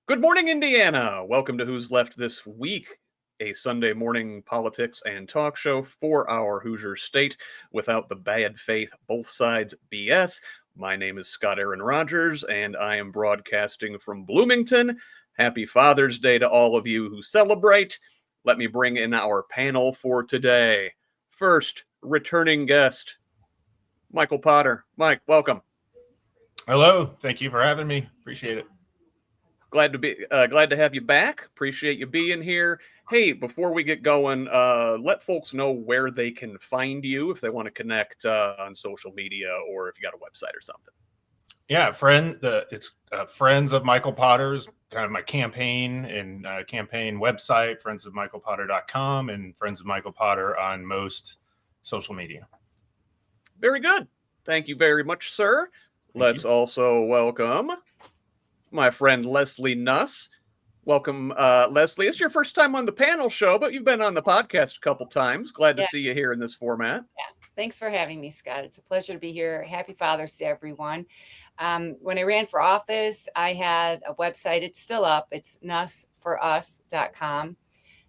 Good morning, Indiana. Welcome to Who's Left This Week, a Sunday morning politics and talk show for our Hoosier state without the bad faith, both sides BS. My name is Scott Aaron Rogers, and I am broadcasting from Bloomington. Happy Father's Day to all of you who celebrate. Let me bring in our panel for today. First, returning guest, Michael Potter. Mike, welcome. Hello. Thank you for having me. Appreciate it. Glad to have you back. Appreciate you being here. Hey, before we get going, let folks know where they can find you if they want to connect on social media or if you got a website or something. Yeah, it's Friends of Michael Potter's kind of my campaign and campaign website, friendsofmichaelpotter.com, and Friends of Michael Potter on most social media. Very good. Thank you very much, sir. Let's also welcome my friend Leslie Nuss. Welcome, Leslie. It's your first time on the panel show, but you've been on the podcast a couple times. Glad to see you here in this format. Yeah, thanks for having me, Scott. It's a pleasure to be here. Happy Father's Day, everyone. When I ran for office, I had a website. It's still up. It's nussforus.com.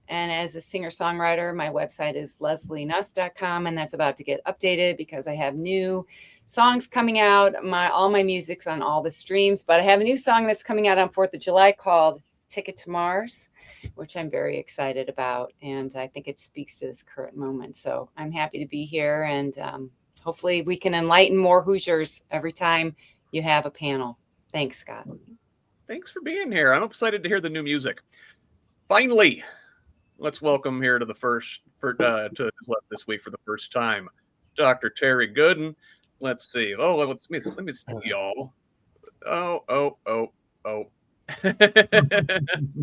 And as a singer-songwriter, my website is leslienuss.com, and that's about to get updated because I have new songs coming out. All my music's on all the streams, but I have a new song that's coming out on 4th of July called Ticket to Mars, which I'm very excited about, and I think it speaks to this current moment. So I'm happy to be here, and hopefully we can enlighten more Hoosiers every time you have a panel. Thanks, Scott. Thanks for being here. I'm excited to hear the new music. Finally, let's welcome here to the first to Who's Left This Week for the first time, Dr. Terry Goodin. Let's see. Oh, let me see y'all. Oh.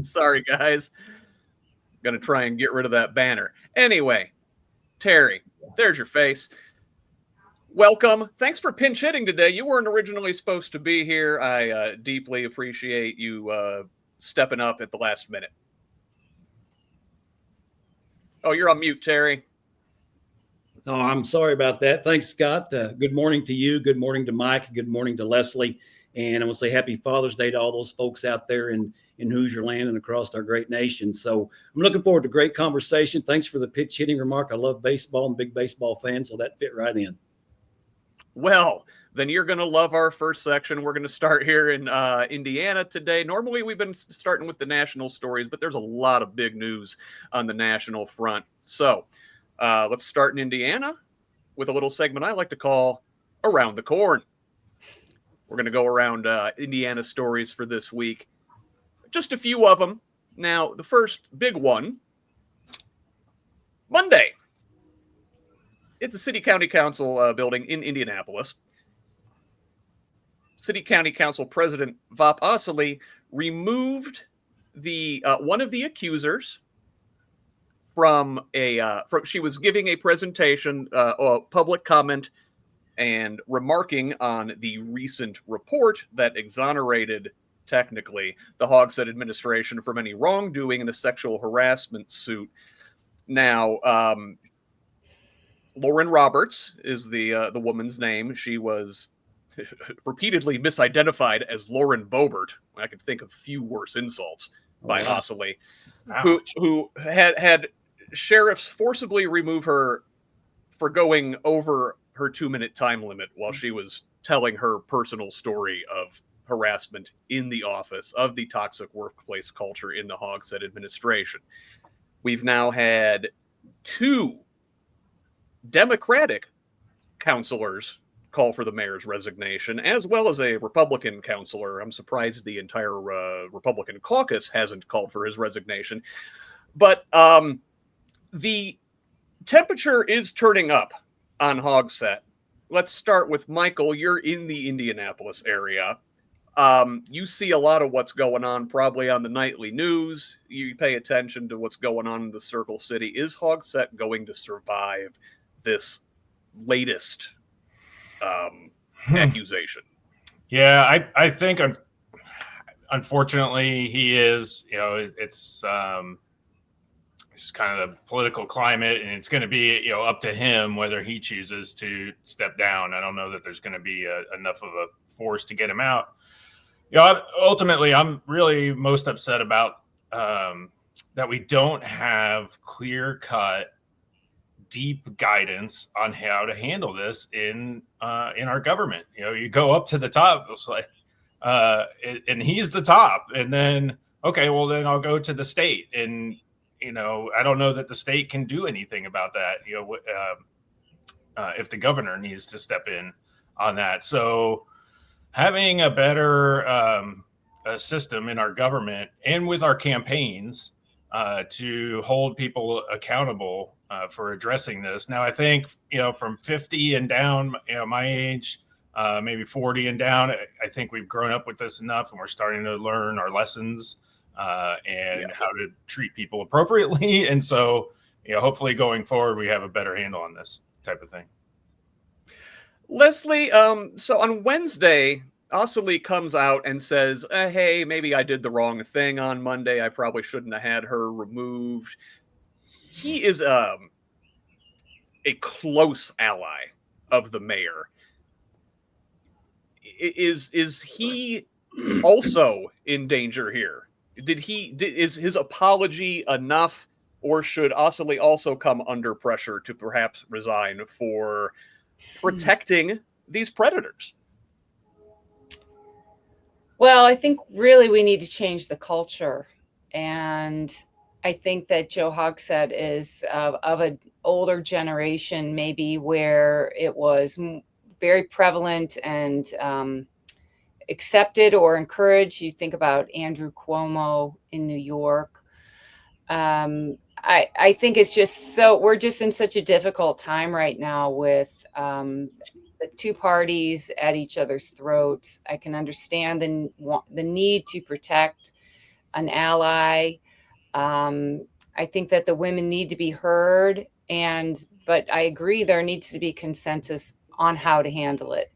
Sorry, guys. Gonna try and get rid of that banner. Anyway, Terry, there's your face. Welcome. Thanks for pinch hitting today. You weren't originally supposed to be here. I deeply appreciate you stepping up at the last minute. Oh, you're on mute, Terry. Oh, I'm sorry about that. Thanks, Scott. Good morning to you. Good morning to Mike. Good morning to Leslie. And I want to say happy Father's Day to all those folks out there in Hoosier land and across our great nation. So I'm looking forward to great conversation. Thanks for the pitch hitting remark. I love baseball. I'm a big baseball fan, so that fit right in. Well, then you're going to love our first section. We're going to start here in Indiana today. Normally, we've been starting with the national stories, but there's a lot of big news on the national front. So let's start in Indiana with a little segment I like to call Around the Corn. We're going to go around Indiana stories for this week. Just a few of them. Now, the first big one, Monday, at the City County Council building in Indianapolis, City County Council President Vop Osili removed the one of the accusers from she was giving a presentation, public comment, and remarking on the recent report that exonerated, technically, the Hogsett administration from any wrongdoing in a sexual harassment suit. Now, Lauren Roberts is the woman's name. She was repeatedly misidentified as Lauren Boebert. I could think of few worse insults by Osili, who had sheriffs forcibly remove her for going over her 2-minute time limit while she was telling her personal story of harassment in the office, of the toxic workplace culture in the Hogsett administration. We've now had 2 Democratic counselors call for the mayor's resignation, as well as a Republican counselor. I'm surprised the entire Republican caucus hasn't called for his resignation. But the temperature is turning up on Hogsett. Let's start with Michael. You're in the Indianapolis area. You see a lot of what's going on probably on the nightly news. You pay attention to what's going on in the Circle City. Is Hogsett going to survive this latest accusation? Yeah, I think unfortunately he is. It's just kind of the political climate, and it's going to be up to him whether he chooses to step down. I don't know that there's going to be enough of a force to get him out. Ultimately, I'm really most upset about that we don't have clear-cut, deep guidance on how to handle this in our government. You go up to the top, it's like, and he's the top, and then okay, well then I'll go to the state, and I don't know that the state can do anything about that. If the governor needs to step in on that, so having a better system in our government and with our campaigns to hold people accountable for addressing this. Now, I think, from 50 and down, my age, maybe 40 and down, I think we've grown up with this enough, and we're starting to learn our lessons and how to treat people appropriately. And so, hopefully going forward, we have a better handle on this type of thing. Leslie, so on Wednesday, Osily comes out and says, hey, maybe I did the wrong thing on Monday. I probably shouldn't have had her removed. He is a close ally of the mayor. Is he also in danger here? Is his apology enough, or should Osily also come under pressure to perhaps resign for protecting these predators? Well, I think really we need to change the culture. And I think that Joe Hogsett is of an older generation, maybe, where it was very prevalent and accepted or encouraged. You think about Andrew Cuomo in New York. I think it's just we're just in such a difficult time right now with the two parties at each other's throats. I can understand the need to protect an ally. I think that the women need to be heard, but I agree there needs to be consensus on how to handle it.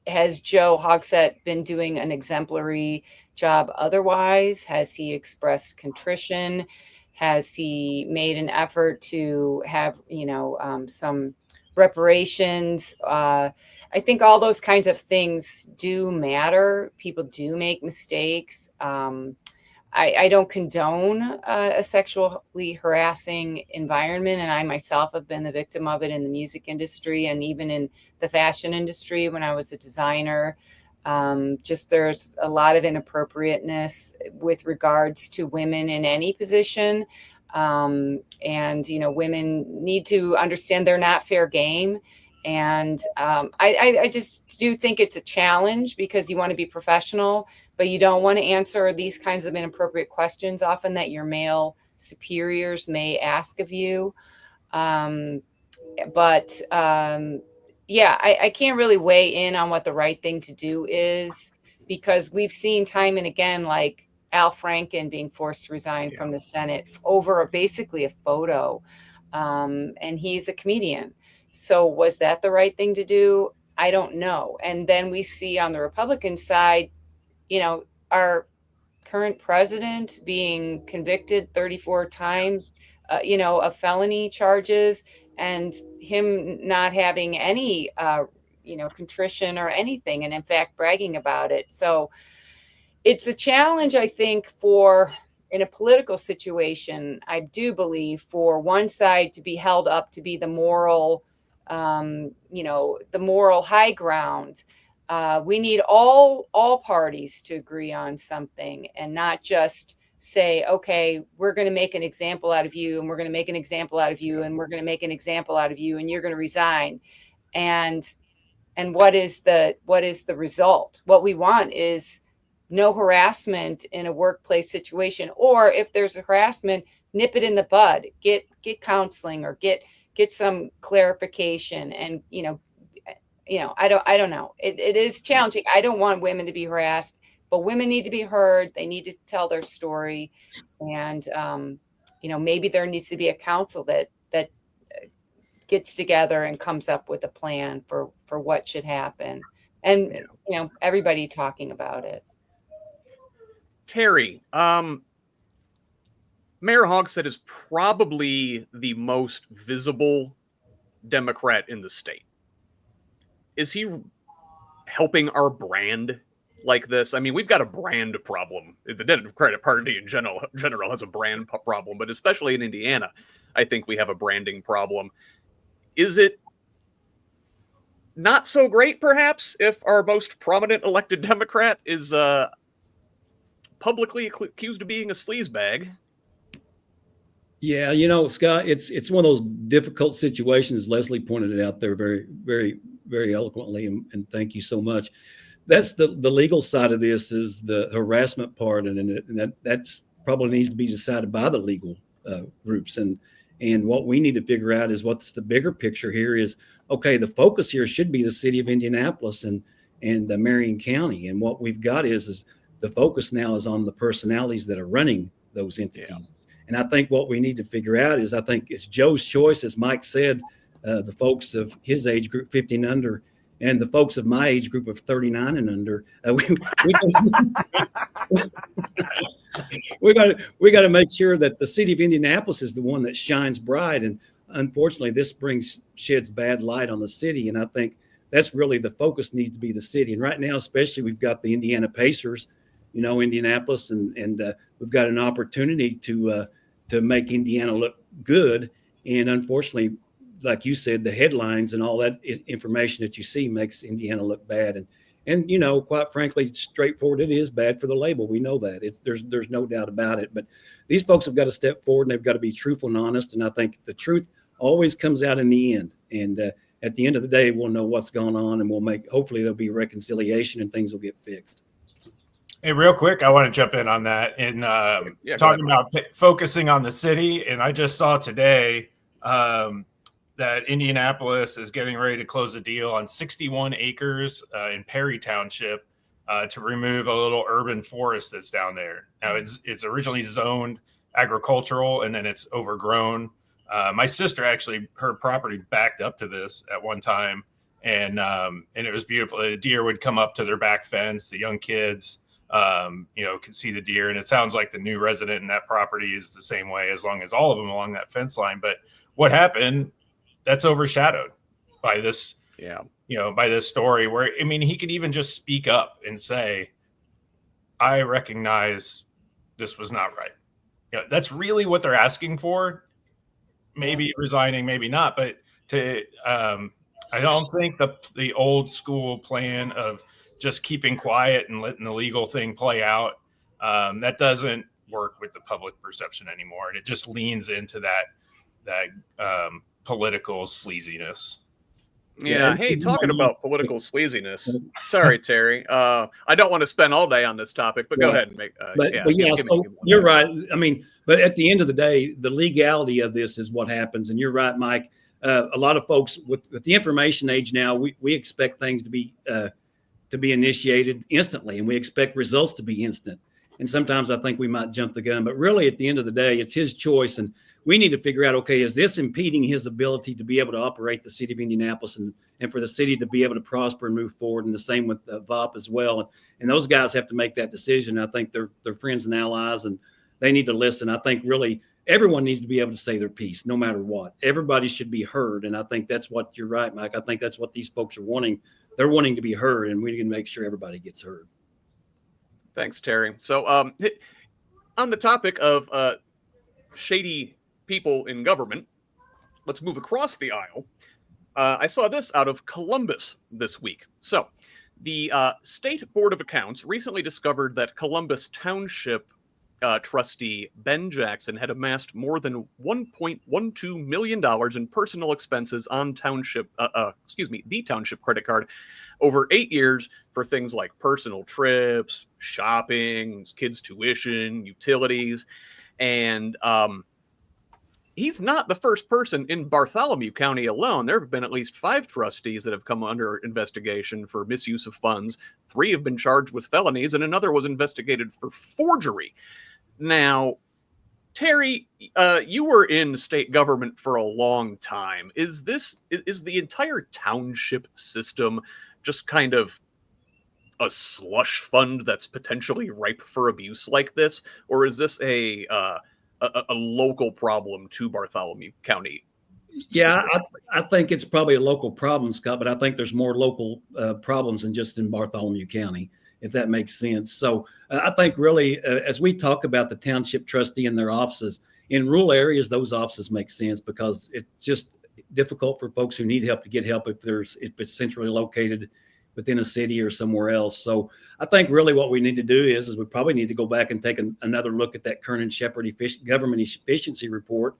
Has Joe Hogsett been doing an exemplary job otherwise? Has he expressed contrition? Has he made an effort to have, some reparations? I think all those kinds of things do matter. People do make mistakes. I don't condone a sexually harassing environment, and I myself have been the victim of it in the music industry and even in the fashion industry when I was a designer. Just there's a lot of inappropriateness with regards to women in any position. And, women need to understand they're not fair game. And I just do think it's a challenge because you want to be professional, but you don't want to answer these kinds of inappropriate questions often that your male superiors may ask of you. I can't really weigh in on what the right thing to do is, because we've seen time and again, like Al Franken being forced to resign from the Senate over basically a photo. And he's a comedian. So was that the right thing to do? I don't know. And then we see on the Republican side, our current president being convicted 34 times, of felony charges, and him not having any, contrition or anything, and in fact bragging about it. So it's a challenge, I think, in a political situation, I do believe, for one side to be held up to be the moral, the moral high ground. We need all parties to agree on something and not just say, okay, we're going to make an example out of you, and we're going to make an example out of you, and we're going to make an example out of you, and you're going to resign. And what is the result? What we want is no harassment in a workplace situation, or if there's a harassment, nip it in the bud, get counseling or get some clarification. And, I don't know. It is challenging. I don't want women to be harassed, but women need to be heard. They need to tell their story. And, maybe there needs to be a council that gets together and comes up with a plan for what should happen. And, everybody talking about it. Terry, Mayor Hogsett is probably the most visible Democrat in the state. Is he helping our brand like this. I mean, we've got a brand problem. The Democratic Party in general has a brand problem, but especially in Indiana, I think we have a branding problem. Is it not so great, perhaps, if our most prominent elected Democrat is publicly accused of being a sleazebag? Yeah, you know, Scott, it's one of those difficult situations. Leslie pointed it out there very, very, very eloquently, and thank you so much. That's the legal side of this, is the harassment part, and that's probably needs to be decided by the legal groups. And what we need to figure out is what's the bigger picture here is, okay, the focus here should be the city of Indianapolis and Marion County. And what we've got is the focus now is on the personalities that are running those entities. Yeah. And I think what we need to figure out is, I think it's Joe's choice, as Mike said, the folks of his age group, 50 and under, and the folks of my age group of 39 and under. We got to make sure that the city of Indianapolis is the one that shines bright. And unfortunately, this sheds bad light on the city. And I think that's really the focus needs to be the city. And right now, especially, we've got the Indiana Pacers, you know, Indianapolis, and we've got an opportunity to make Indiana look good. And unfortunately, like you said, the headlines and all that information that you see makes Indiana look bad. And you know, quite frankly, straightforward, it is bad for the label. We know that. There's no doubt about it. But these folks have got to step forward, and they've got to be truthful and honest. And I think the truth always comes out in the end. And at the end of the day, we'll know what's going on, and hopefully there'll be reconciliation and things will get fixed. Hey, real quick, I want to jump in on that and talking about focusing on the city. And I just saw today that Indianapolis is getting ready to close a deal on 61 acres in Perry Township to remove a little urban forest that's down there. Now, it's originally zoned agricultural, and then it's overgrown. My sister, actually, her property backed up to this at one time, and it was beautiful. The deer would come up to their back fence. The young kids could see the deer, and it sounds like the new resident in that property is the same way, as long as all of them along that fence line. But what happened, that's overshadowed by this, by this story where, I mean, he could even just speak up and say, I recognize this was not right. Yeah, that's really what they're asking for. Maybe resigning, maybe not, but I don't think the old school plan of just keeping quiet and letting the legal thing play out, that doesn't work with the public perception anymore. And it just leans into that political sleaziness. Yeah. Hey, talking about political sleaziness. Sorry, Terry. I don't want to spend all day on this topic, but go ahead and make. So you're right. I mean, but at the end of the day, the legality of this is what happens. And you're right, Mike. A lot of folks with the information age now, we expect things to be initiated instantly, and we expect results to be instant. And sometimes I think we might jump the gun, but really at the end of the day, it's his choice. And we need to figure out, okay, is this impeding his ability to be able to operate the city of Indianapolis and for the city to be able to prosper and move forward? And the same with VOP as well. And those guys have to make that decision. I think they're friends and allies, and they need to listen. I think really everyone needs to be able to say their piece, no matter what. Everybody should be heard. And I think that's what you're right, Mike. I think that's what these folks are wanting. They're wanting to be heard, and we can make sure everybody gets heard. Thanks, Terry. So on the topic of shady people in government, let's move across the aisle. I saw this out of Columbus this week. So the State Board of Accounts recently discovered that Columbus Township trustee Ben Jackson had amassed more than $1.12 million in personal expenses on the township credit card over 8 years for things like personal trips, shopping, kids' tuition, utilities. And he's not the first person in Bartholomew County alone. There have been at least 5 trustees that have come under investigation for misuse of funds. 3 have been charged with felonies, and another was investigated for forgery. Now, Terry, you were in state government for a long time. Is the entire township system just kind of a slush fund that's potentially ripe for abuse like this, or is this a local problem to Bartholomew County? Yeah, I think it's probably a local problem, Scott, but I think there's more local problems than just in Bartholomew County. if that makes sense. So I think really, as we talk about the township trustee and their offices in rural areas, those offices make sense because it's just difficult for folks who need help to get help if it's centrally located within a city or somewhere else. So I think really what we need to do is we probably need to go back and take another look at that Kernan Shepherd government efficiency report.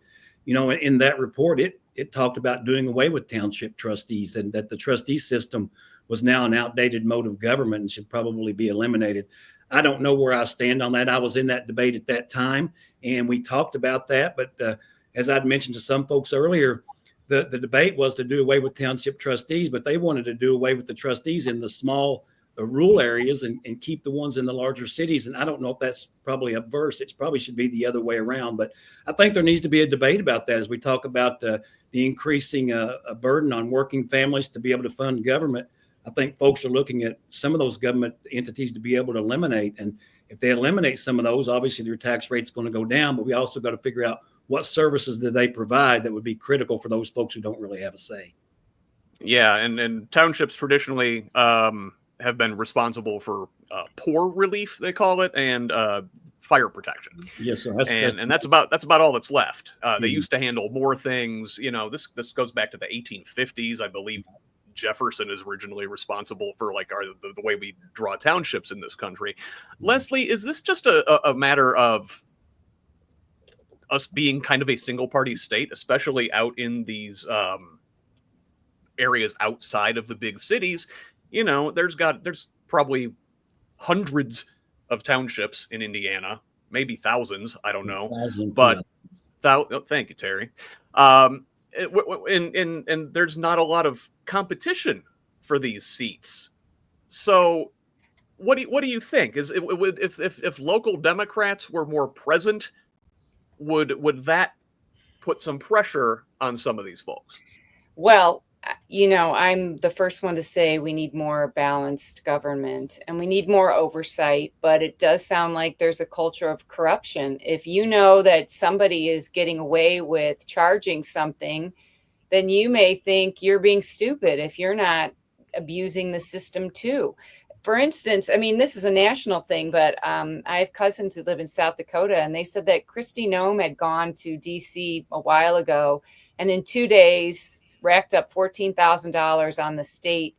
You know, in that report, it talked about doing away with township trustees and that the trustee system was now an outdated mode of government and should probably be eliminated. I don't know where I stand on that. I was in that debate at that time and we talked about that. But as I'd mentioned to some folks earlier, the debate was to do away with township trustees, but they wanted to do away with the trustees in the small rural areas and keep the ones in the larger cities. And I don't know if that's probably adverse. It probably should be the other way around. But I think there needs to be a debate about that as we talk about the increasing a burden on working families to be able to fund government. I think folks are looking at some of those government entities to be able to eliminate. And if they eliminate some of those, obviously their tax rate's going to go down. But we also got to figure out what services do they provide that would be critical for those folks who don't really have a say. Yeah, and townships traditionally have been responsible for poor relief, they call it, and fire protection. Yes, sir. That's about all that's left. They used to handle more things. You know, this goes back to the 1850s, I believe. Jefferson is originally responsible for like the way we draw townships in this country. Leslie, is this just a matter of us being kind of a single party state, especially out in these areas outside of the big cities? You know, there's probably hundreds of townships in Indiana, maybe thousands. I don't know, but thank you, Terry. And there's not a lot of competition for these seats. So what do you think? If local Democrats were more present, would that put some pressure on some of these folks? Well, you know, I'm the first one to say we need more balanced government and we need more oversight, but it does sound like there's a culture of corruption. If you know that somebody is getting away with charging something, then you may think you're being stupid if you're not abusing the system too. For instance, I mean, this is a national thing, but I have cousins who live in South Dakota, and they said that Kristi Noem had gone to D.C. a while ago, and in 2 days racked up $14,000 on the state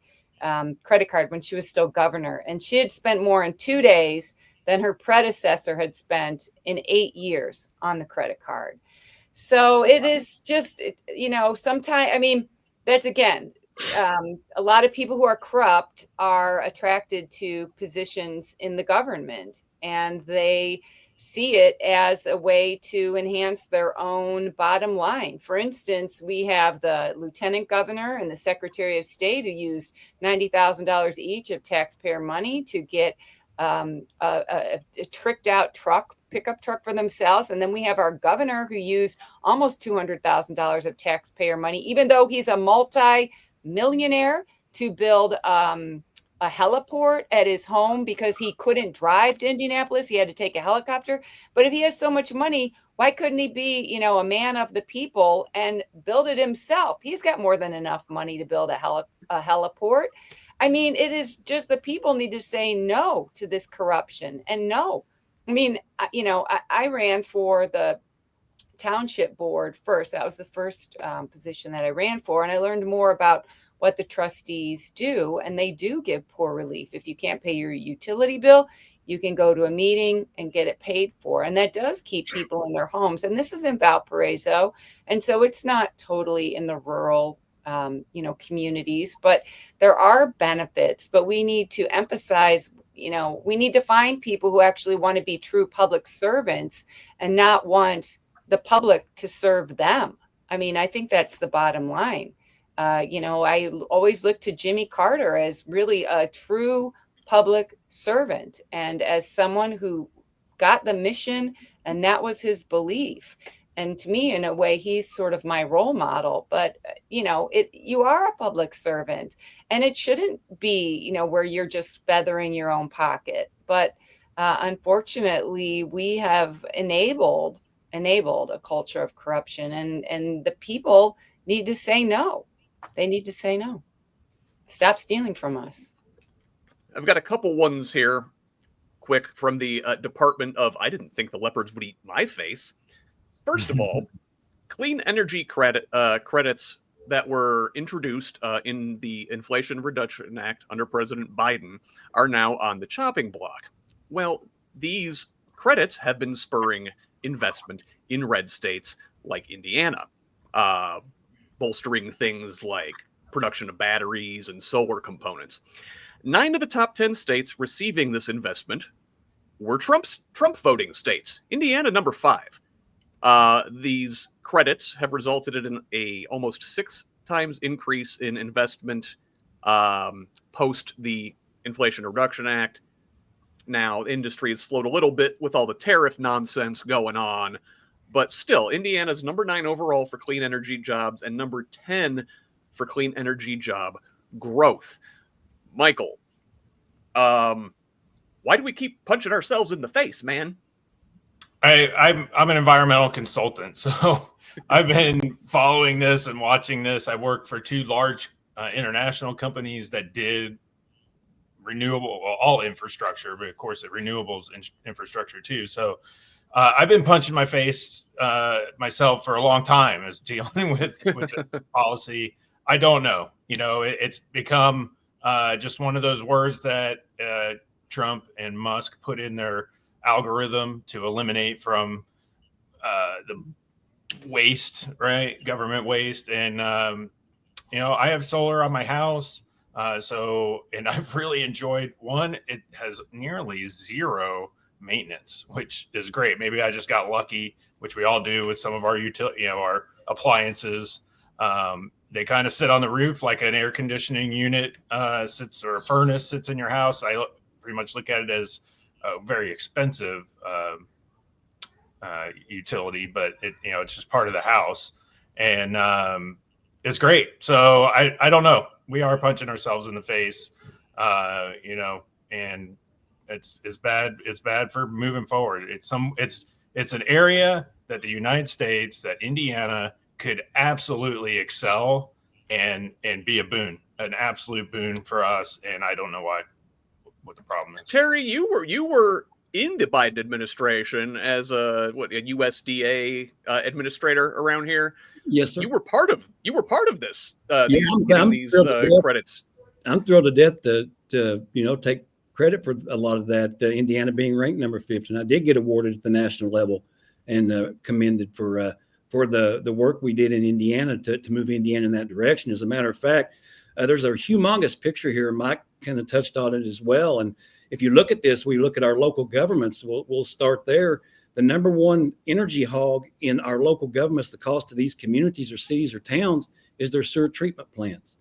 credit card when she was still governor. And she had spent more in 2 days than her predecessor had spent in 8 years on the credit card. So it is just, you know, sometimes, I mean, that's again, a lot of people who are corrupt are attracted to positions in the government, and they see it as a way to enhance their own bottom line. For instance, we have the lieutenant governor and the secretary of state who used $90,000 each of taxpayer money to get a tricked out pickup truck for themselves. And then we have our governor who used almost $200,000 of taxpayer money, even though he's a multi-millionaire, to build a heliport at his home because he couldn't drive to Indianapolis. He had to take a helicopter. But if he has so much money, why couldn't he be, you know, a man of the people and build it himself? He's got more than enough money to build a heliport. I mean, it is just the people need to say no to this corruption. And no, I mean, you know, I ran for the township board first. That was the first position that I ran for. And I learned more about what the trustees do. And they do give poor relief. If you can't pay your utility bill, you can go to a meeting and get it paid for. And that does keep people in their homes. And this is in Valparaiso. And so it's not totally in the rural you know, communities, but there are benefits. But we need to emphasize, you know, we need to find people who actually want to be true public servants and not want the public to serve them. I mean, I think that's the bottom line. You know, I always look to Jimmy Carter as really a true public servant and as someone who got the mission, and that was his belief. And to me, in a way, he's sort of my role model. But, you know, you are a public servant, and it shouldn't be, you know, where you're just feathering your own pocket. But unfortunately, we have enabled a culture of corruption, and the people need to say no. They need to say no. Stop stealing from us. I've got a couple ones here, quick, from the Department of, I didn't think the leopards would eat my face. First of all, clean energy credits that were introduced in the Inflation Reduction Act under President Biden are now on the chopping block. Well, these credits have been spurring investment in red states like Indiana, bolstering things like production of batteries and solar components. 9 of the top 10 states receiving this investment were Trump voting states. Indiana, number 5. These credits have resulted in a almost 6 times increase in investment post the Inflation Reduction Act. Now, industry has slowed a little bit with all the tariff nonsense going on, but still, Indiana's number 9 overall for clean energy jobs and number 10 for clean energy job growth. Michael, why do we keep punching ourselves in the face, man? I'm an environmental consultant, so I've been following this and watching this. I work for 2 large international companies that did all infrastructure, but of course, renewables infrastructure too. So I've been punching my face myself for a long time as dealing with the policy. I don't know. It's become just one of those words that Trump and Musk put in their algorithm to eliminate from the waste, right? Government waste. And, I have solar on my house. And I've really enjoyed one. It has nearly zero maintenance, which is great. Maybe I just got lucky, which we all do with some of our our appliances. They kind of sit on the roof like an air conditioning unit sits, or a furnace sits in your house. I pretty much look at it as a very expensive utility, but it's just part of the house, and it's great. So I don't know. We are punching ourselves in the face, and it's bad. It's bad for moving forward. It's an area that the United States, that Indiana could absolutely excel and be a boon, an absolute boon for us. And I don't know what the problem is. Terry, you were in the Biden administration as a USDA administrator around here. Yes, sir. You were part of this. I'm these credits. I'm thrilled to death to take credit for a lot of that. Indiana being ranked number 50, and I did get awarded at the national level and commended for the work we did in Indiana to move Indiana in that direction. As a matter of fact, there's a humongous picture here. Mike kind of touched on it as well. And if you look at this, we look at our local governments. We'll start there. The number 1 energy hog in our local governments, the cost of these communities or cities or towns, is their sewer treatment plants.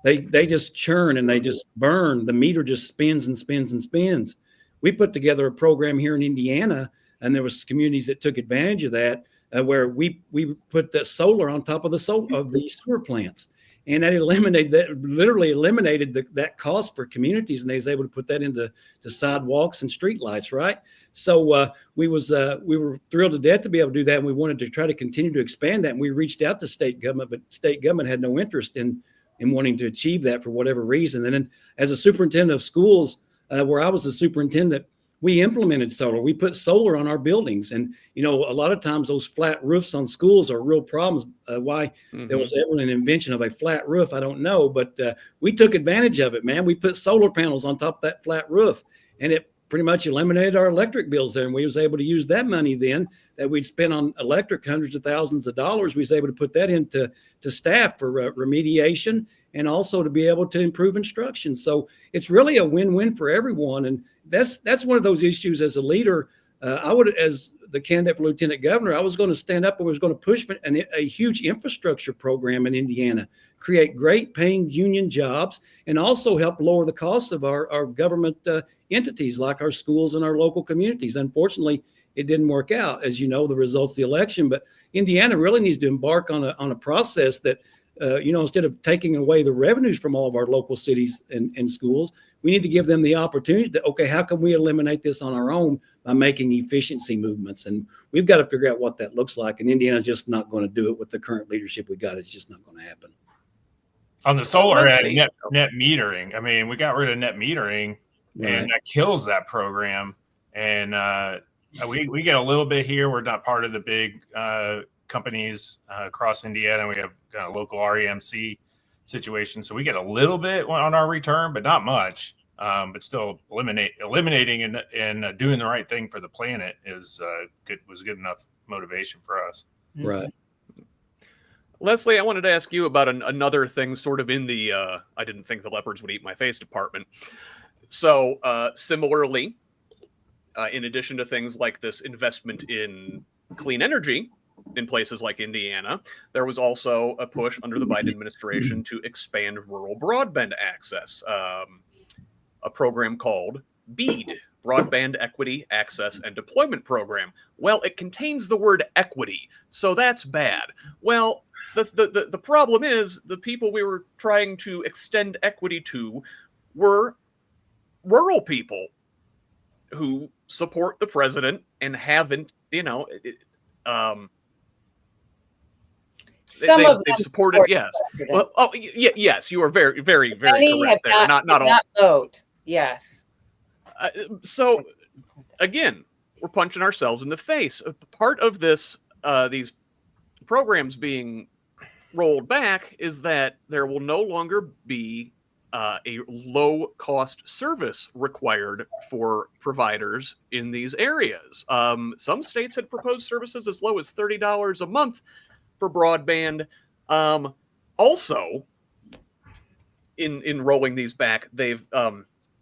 They just churn and they just burn. The meter just spins and spins and spins. We put together a program here in Indiana, and there was communities that took advantage of that, where we put the solar on top of the sewer plants. And that literally eliminated that cost for communities, and they was able to put that into sidewalks and streetlights, right? So we were thrilled to death to be able to do that, and we wanted to try to continue to expand that. And we reached out to state government, but state government had no interest in wanting to achieve that for whatever reason. And then, as a superintendent of schools, where I was the superintendent, we implemented solar. We put solar on our buildings. And, a lot of times those flat roofs on schools are real problems. Why there was ever an invention of a flat roof, I don't know. But we took advantage of it, man. We put solar panels on top of that flat roof, and it pretty much eliminated our electric bills there. And we was able to use that money then that we'd spent on electric, hundreds of thousands of dollars. We was able to put that into staff for remediation, and also to be able to improve instruction. So it's really a win-win for everyone. And that's one of those issues as a leader. I would, as the candidate for lieutenant governor, I was going to stand up and was going to push for a huge infrastructure program in Indiana, create great paying union jobs, and also help lower the costs of our government entities like our schools and our local communities. Unfortunately, it didn't work out, as you know, the results of the election. But Indiana really needs to embark on a process that, instead of taking away the revenues from all of our local cities and schools, we need to give them the opportunity to, okay, how can we eliminate this on our own by making efficiency movements? And we've got to figure out what that looks like. And Indiana's just not going to do it with the current leadership we got. It's just not going to happen. On the solar Leslie. end, net metering. I mean, we got rid of net metering, and that kills that program. And we get a little bit here. We're not part of the big companies across Indiana. We have kind of local REMC situation, so we get a little bit on our return, but not much. But still, eliminating and doing the right thing for the planet was good enough motivation for us. Right. Leslie, I wanted to ask you about another thing sort of in the I didn't think the leopards would eat my face department. So similarly, in addition to things like this investment in clean energy in places like Indiana, there was also a push under the Biden administration to expand rural broadband access, a program called BEAD, Broadband Equity Access and Deployment Program. Well, it contains the word equity, so that's bad. Well, the problem is the people we were trying to extend equity to were rural people who support the president and haven't, Some of them they've supported, yes. Well, yes, you are very, very, very many correct there. Not all. Not vote. Yes. So again, we're punching ourselves in the face. Part of this, these programs being rolled back, is that there will no longer be a low-cost service required for providers in these areas. Some states had proposed services as low as $30 a month for broadband. Also, in rolling these back, they've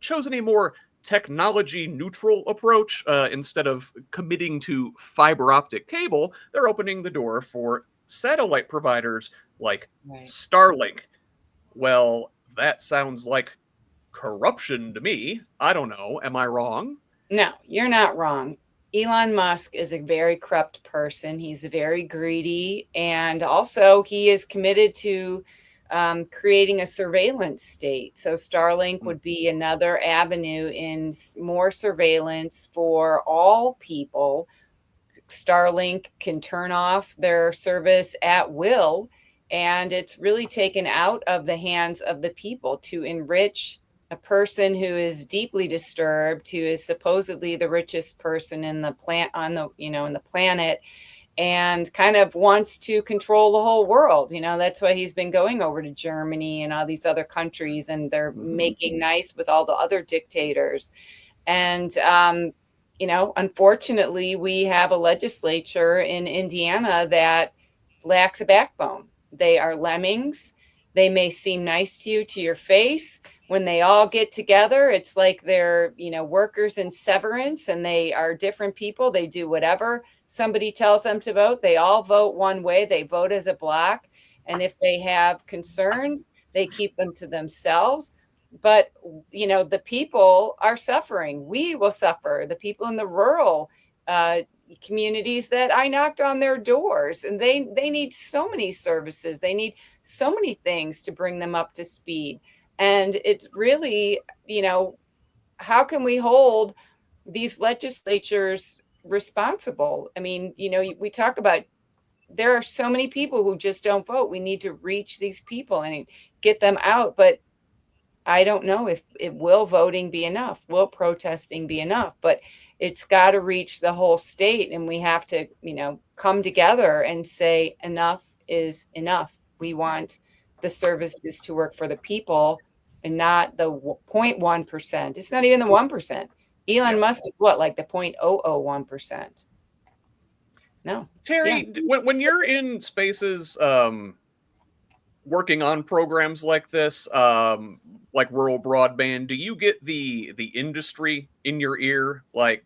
chosen a more technology-neutral approach. Instead of committing to fiber optic cable, they're opening the door for satellite providers like Starlink. Well, that sounds like corruption to me. I don't know. Am I wrong? No, you're not wrong. Elon Musk is a very corrupt person. He's very greedy. And also he is committed to creating a surveillance state. So Starlink would be another avenue in more surveillance for all people. Starlink can turn off their service at will, and it's really taken out of the hands of the people to enrich a person who is deeply disturbed, who is supposedly the richest person in the planet, and kind of wants to control the whole world. That's why he's been going over to Germany and all these other countries, and they're making nice with all the other dictators. And unfortunately, we have a legislature in Indiana that lacks a backbone. They are lemmings. They may seem nice to you to your face. When they all get together, it's like they're, workers in severance, and they are different people. They do whatever somebody tells them to vote. They all vote one way. They vote as a block. And if they have concerns, they keep them to themselves. But, the people are suffering. We will suffer. The people in the rural communities that I knocked on their doors, and they need so many services. They need so many things to bring them up to speed. And it's really, how can we hold these legislatures responsible? I mean, we talk about there are so many people who just don't vote. We need to reach these people and get them out. But I don't know if will voting be enough? Will protesting be enough? But it's got to reach the whole state, and we have to, come together and say enough is enough. We want the services to work for the people and not the 0.1%. It's not even the 1%. Elon Musk is what, like the 0.001%? No. Terry, when you're in spaces working on programs like this, like rural broadband, do you get the industry in your ear, like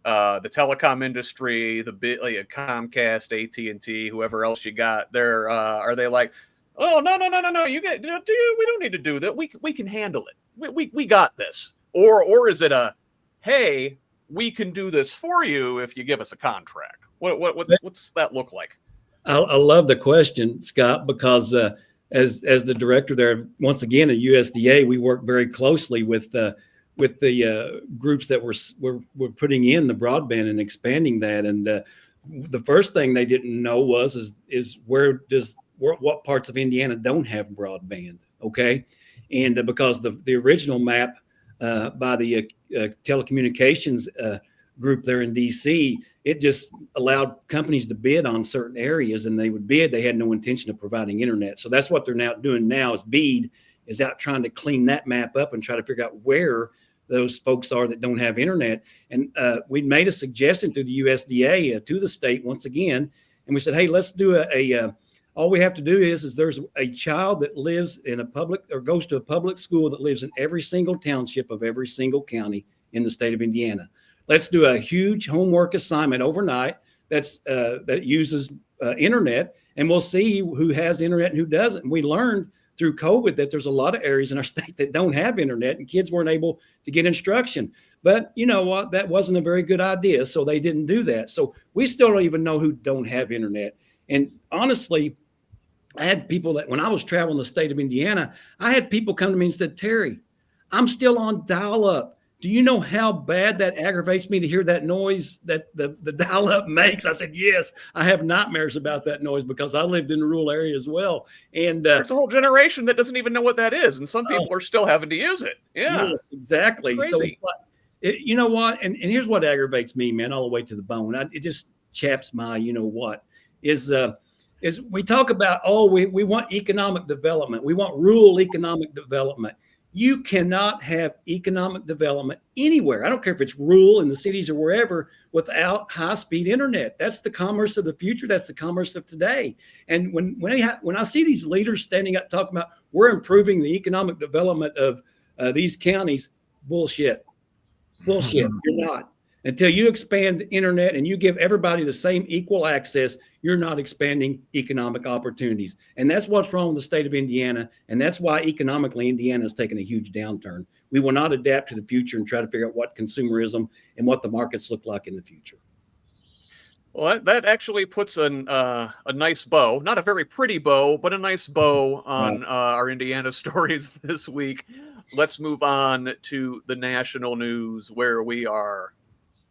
the telecom industry, the bit like Comcast, AT&T, whoever else you got there? Are they like, oh no, we don't need to do that. We can handle it. We got this. Or is it a, hey, we can do this for you if you give us a contract? What's that look like? I love the question, Scott, because as the director there, once again at USDA, we work very closely with the groups that we're putting in the broadband and expanding that. And the first thing they didn't know is where what parts of Indiana don't have broadband. Okay, and because the original map by the telecommunications group there in DC, it just allowed companies to bid on certain areas, and they would bid. They had no intention of providing internet. So that's what they're now doing now is BEAD is out trying to clean that map up and try to figure out where those folks are that don't have internet. And we made a suggestion through the USDA to the state once again. And we said, hey, let's do all we have to do is there's a child that lives in a public or goes to a public school that lives in every single township of every single county in the state of Indiana. Let's do a huge homework assignment overnight that uses internet, and we'll see who has internet and who doesn't. And we learned through COVID that there's a lot of areas in our state that don't have internet, and kids weren't able to get instruction. But you know what? That wasn't a very good idea, so they didn't do that. So we still don't even know who don't have internet. And honestly, I had people that when I was traveling the state of Indiana, I had people come to me and said, Terry, I'm still on dial-up. Do you know how bad that aggravates me to hear that noise that the dial-up makes? I said, yes, I have nightmares about that noise because I lived in a rural area as well. And there's a whole generation that doesn't even know what that is. And some people are still having to use it. Yeah. Yes, exactly. So it's like, you know what? And here's what aggravates me, man, all the way to the bone. It just chaps my, you know what, is we talk about, we want economic development. We want rural economic development. You cannot have economic development anywhere. I don't care if it's rural in the cities or wherever without high-speed internet. That's the commerce of the future. That's the commerce of today. And when I see these leaders standing up talking about we're improving the economic development of these counties, bullshit. You're not. Until you expand internet and you give everybody the same equal access, you're not expanding economic opportunities. And that's what's wrong with the state of Indiana. And that's why economically Indiana has taken a huge downturn. We will not adapt to the future and try to figure out what consumerism and what the markets look like in the future. Well, that actually puts a nice bow, not a very pretty bow, but a nice bow on our Indiana stories this week. Let's move on to the national news where we are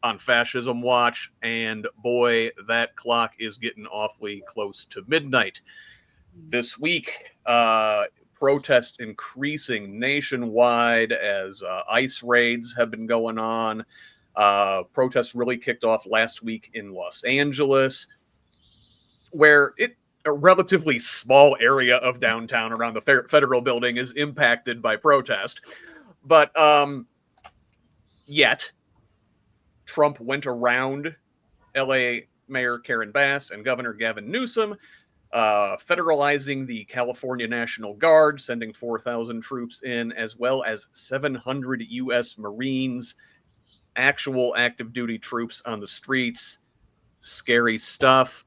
on fascism watch, and boy, that clock is getting awfully close to midnight. This week, protests increasing nationwide as ICE raids have been going on. Protests really kicked off last week in Los Angeles, where a relatively small area of downtown around the federal building is impacted by protest. But yet, Trump went around LA Mayor Karen Bass and Governor Gavin Newsom, federalizing the California National Guard, sending 4,000 troops in, as well as 700 U.S. Marines, actual active duty troops on the streets. Scary stuff.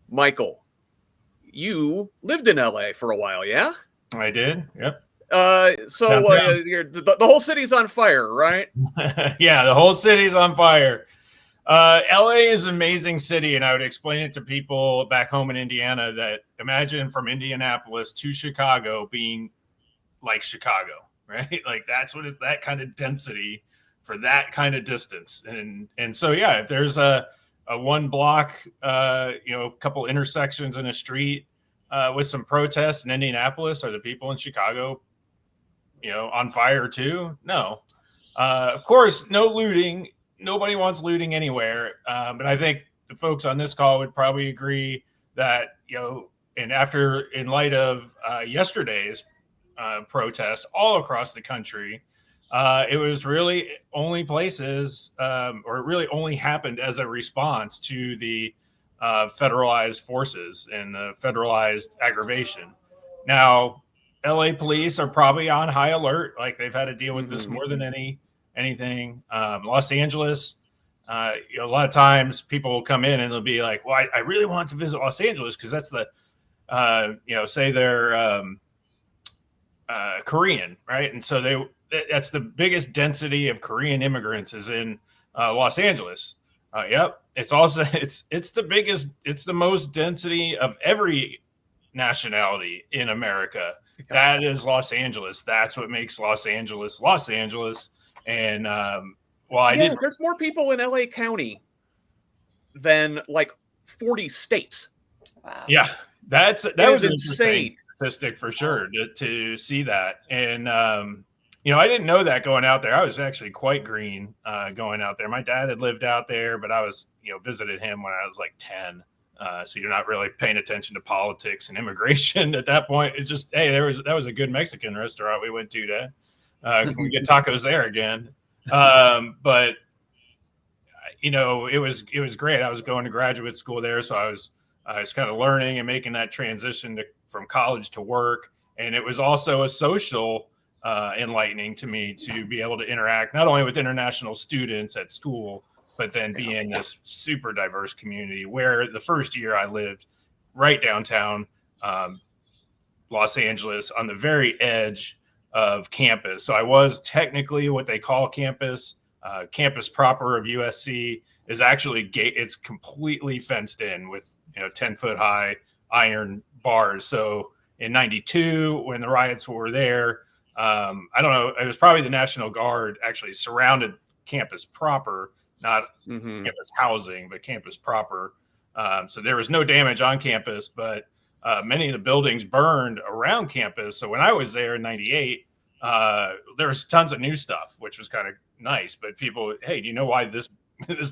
Michael, you lived in LA for a while, yeah? I did, yep. The whole city's on fire, right? Yeah, the whole city's on fire. LA is an amazing city, and I would explain it to people back home in Indiana that imagine from Indianapolis to Chicago being like Chicago, right? Like that's what it's that kind of density for that kind of distance. And so yeah, if there's a one block, a couple intersections in a street with some protests in Indianapolis, are the people in Chicago on fire too? No. Of course, no looting. Nobody wants looting anywhere. But I think the folks on this call would probably agree that, in light of yesterday's protests all across the country, it was really only places, or it really only happened as a response to the federalized forces and the federalized aggravation. Now, LA police are probably on high alert, like they've had to deal with this more than anything. Los Angeles, a lot of times people will come in and they'll be like, well, I really want to visit Los Angeles because that's the, say they're Korean, right? And so that's the biggest density of Korean immigrants is in Los Angeles. Yep. It's also, it's the biggest, it's the most density of every nationality in America. That is Los Angeles. That's what makes Los Angeles, Los Angeles. And there's more people in LA County than like 40 states. Wow. Yeah. That It was is an interesting insane. statistic for sure to see that. And, I didn't know that going out there. I was actually quite green going out there. My dad had lived out there, but I was, visited him when I was like 10. So you're not really paying attention to politics and immigration at that point. It's just, hey, that was a good Mexican restaurant we went to today. Can we get tacos there again? But it was great. I was going to graduate school there, so I was kind of learning and making that transition from college to work. And it was also a social enlightening to me to be able to interact not only with international students at school, but then be in this super diverse community where the first year I lived right downtown Los Angeles on the very edge of campus. So I was technically what they call campus. Campus proper of USC is actually it's completely fenced in with 10-foot high iron bars. So in '92, when the riots were there, I don't know, it was probably the National Guard actually surrounded campus proper, not campus housing, but campus proper. So there was no damage on campus, but many of the buildings burned around campus. So when I was there in '98, there was tons of new stuff, which was kind of nice. But people, hey, do you know why this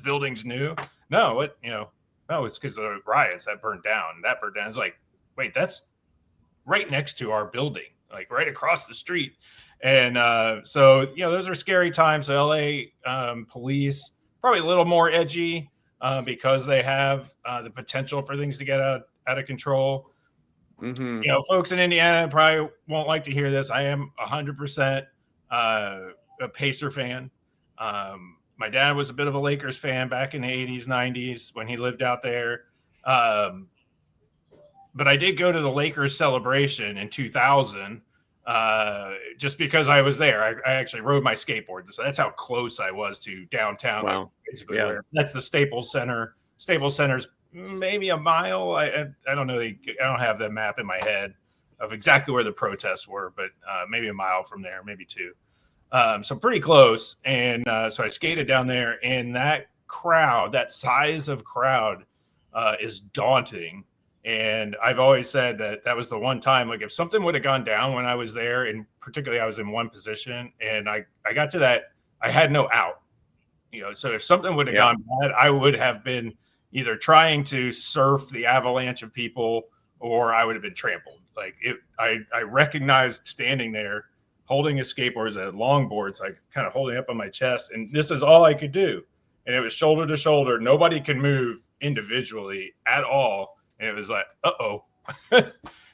building's new? No, no, it's because of the riots that burned down. That burned down. It's like, wait, that's right next to our building, like right across the street. And so those are scary times. So LA police probably a little more edgy because they have the potential for things to get out of control. Folks in Indiana probably won't like to hear this. I am 100% a Pacer fan. My dad was a bit of a Lakers fan back in the 80s, 90s when he lived out there. But I did go to the Lakers celebration in 2000 just because I was there. I actually rode my skateboard. So that's how close I was to downtown. Wow. Like basically, that's the Staples Center. Staples Center's maybe a mile. I don't know. I don't have the map in my head of exactly where the protests were, but maybe a mile from there, maybe 2. So pretty close. And so I skated down there, and that crowd, that size of crowd is daunting. And I've always said that was the one time, like if something would have gone down when I was there, and particularly I was in one position and I got to that, I had no out, so if something would have gone bad, I would have been either trying to surf the avalanche of people or I would have been trampled. Like I recognized standing there holding a skateboard, a longboard, so I kind of holding up on my chest, and this is all I could do. And it was shoulder to shoulder. Nobody can move individually at all. And it was like, uh-oh.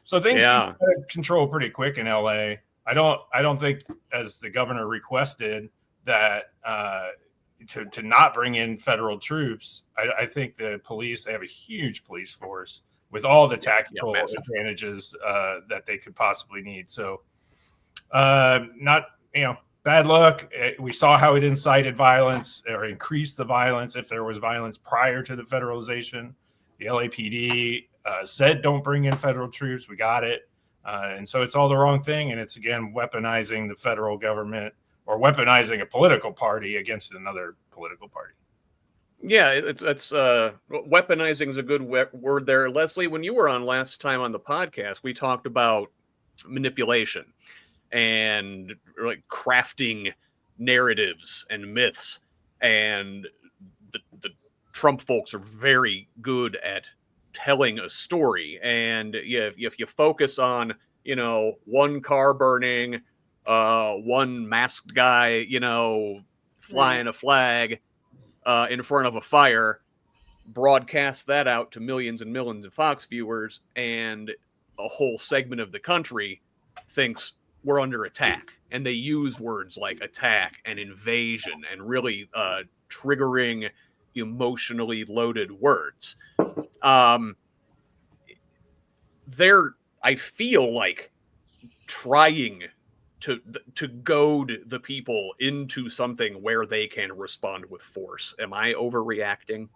So things get out of control pretty quick in LA. I don't think, as the governor requested, that to not bring in federal troops. I think the police, they have a huge police force with all the tactical advantages that they could possibly need. So not, bad luck. We saw how it incited violence or increased the violence if there was violence prior to the federalization. The LAPD said don't bring in federal troops. We got it. And so it's all the wrong thing. And it's, again, weaponizing the federal government or weaponizing a political party against another political party. Yeah, it's weaponizing is a good word there. Leslie, when you were on last time on the podcast, we talked about manipulation and like crafting narratives and myths. And the Trump folks are very good at telling a story. And if you focus on, one car burning, one masked guy, flying a flag in front of a fire, broadcast that out to millions and millions of Fox viewers, and a whole segment of the country thinks we're under attack. And they use words like attack and invasion and really triggering, emotionally loaded words. They're, I feel like, trying to goad the people into something where they can respond with force. Am I overreacting?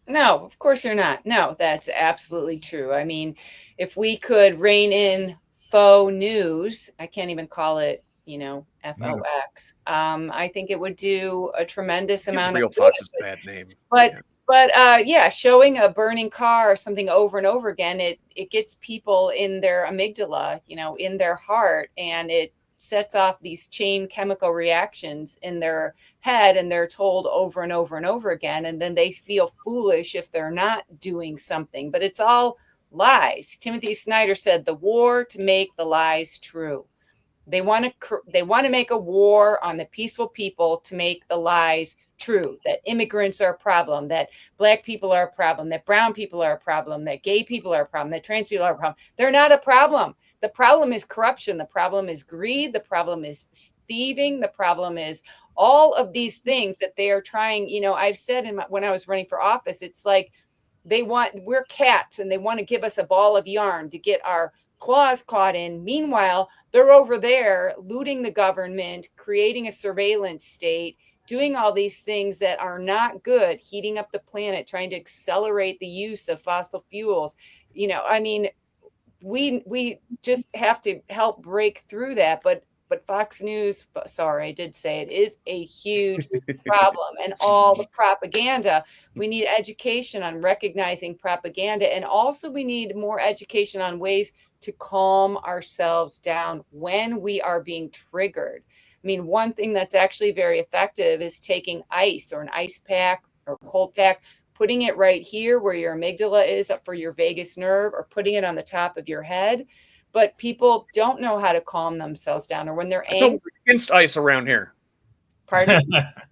No, of course you're not. No, that's absolutely true. I mean, if we could rein in faux news, I can't even call it, FOX. I think it would do a tremendous amount Real of Fox's bad name. But But yeah, showing a burning car or something over and over again, it gets people in their amygdala, in their heart, and it sets off these chain chemical reactions in their head, and they're told over and over and over again, and then they feel foolish if they're not doing something. But it's all lies. Timothy Snyder said, "The war to make the lies true." They want to make a war on the peaceful people to make the lies true, that immigrants are a problem, that Black people are a problem, that brown people are a problem, that gay people are a problem, that trans people are a problem. They're not a problem. The problem is corruption. The problem is greed. The problem is thieving. The problem is all of these things that they are trying. I've said when I was running for office, it's like we're cats and they want to give us a ball of yarn to get our claws caught in. Meanwhile, they're over there looting the government, creating a surveillance state, doing all these things that are not good, heating up the planet, trying to accelerate the use of fossil fuels. We just have to help break through that. But Fox News, sorry, I did say it, is a huge problem. And all the propaganda, we need education on recognizing propaganda. And also we need more education on ways to calm ourselves down when we are being triggered. One thing that's actually very effective is taking ice or an ice pack or cold pack, putting it right here where your amygdala is, up for your vagus nerve, or putting it on the top of your head. But people don't know how to calm themselves down, or when they're angry. I thought we were against ice around here. Pardon?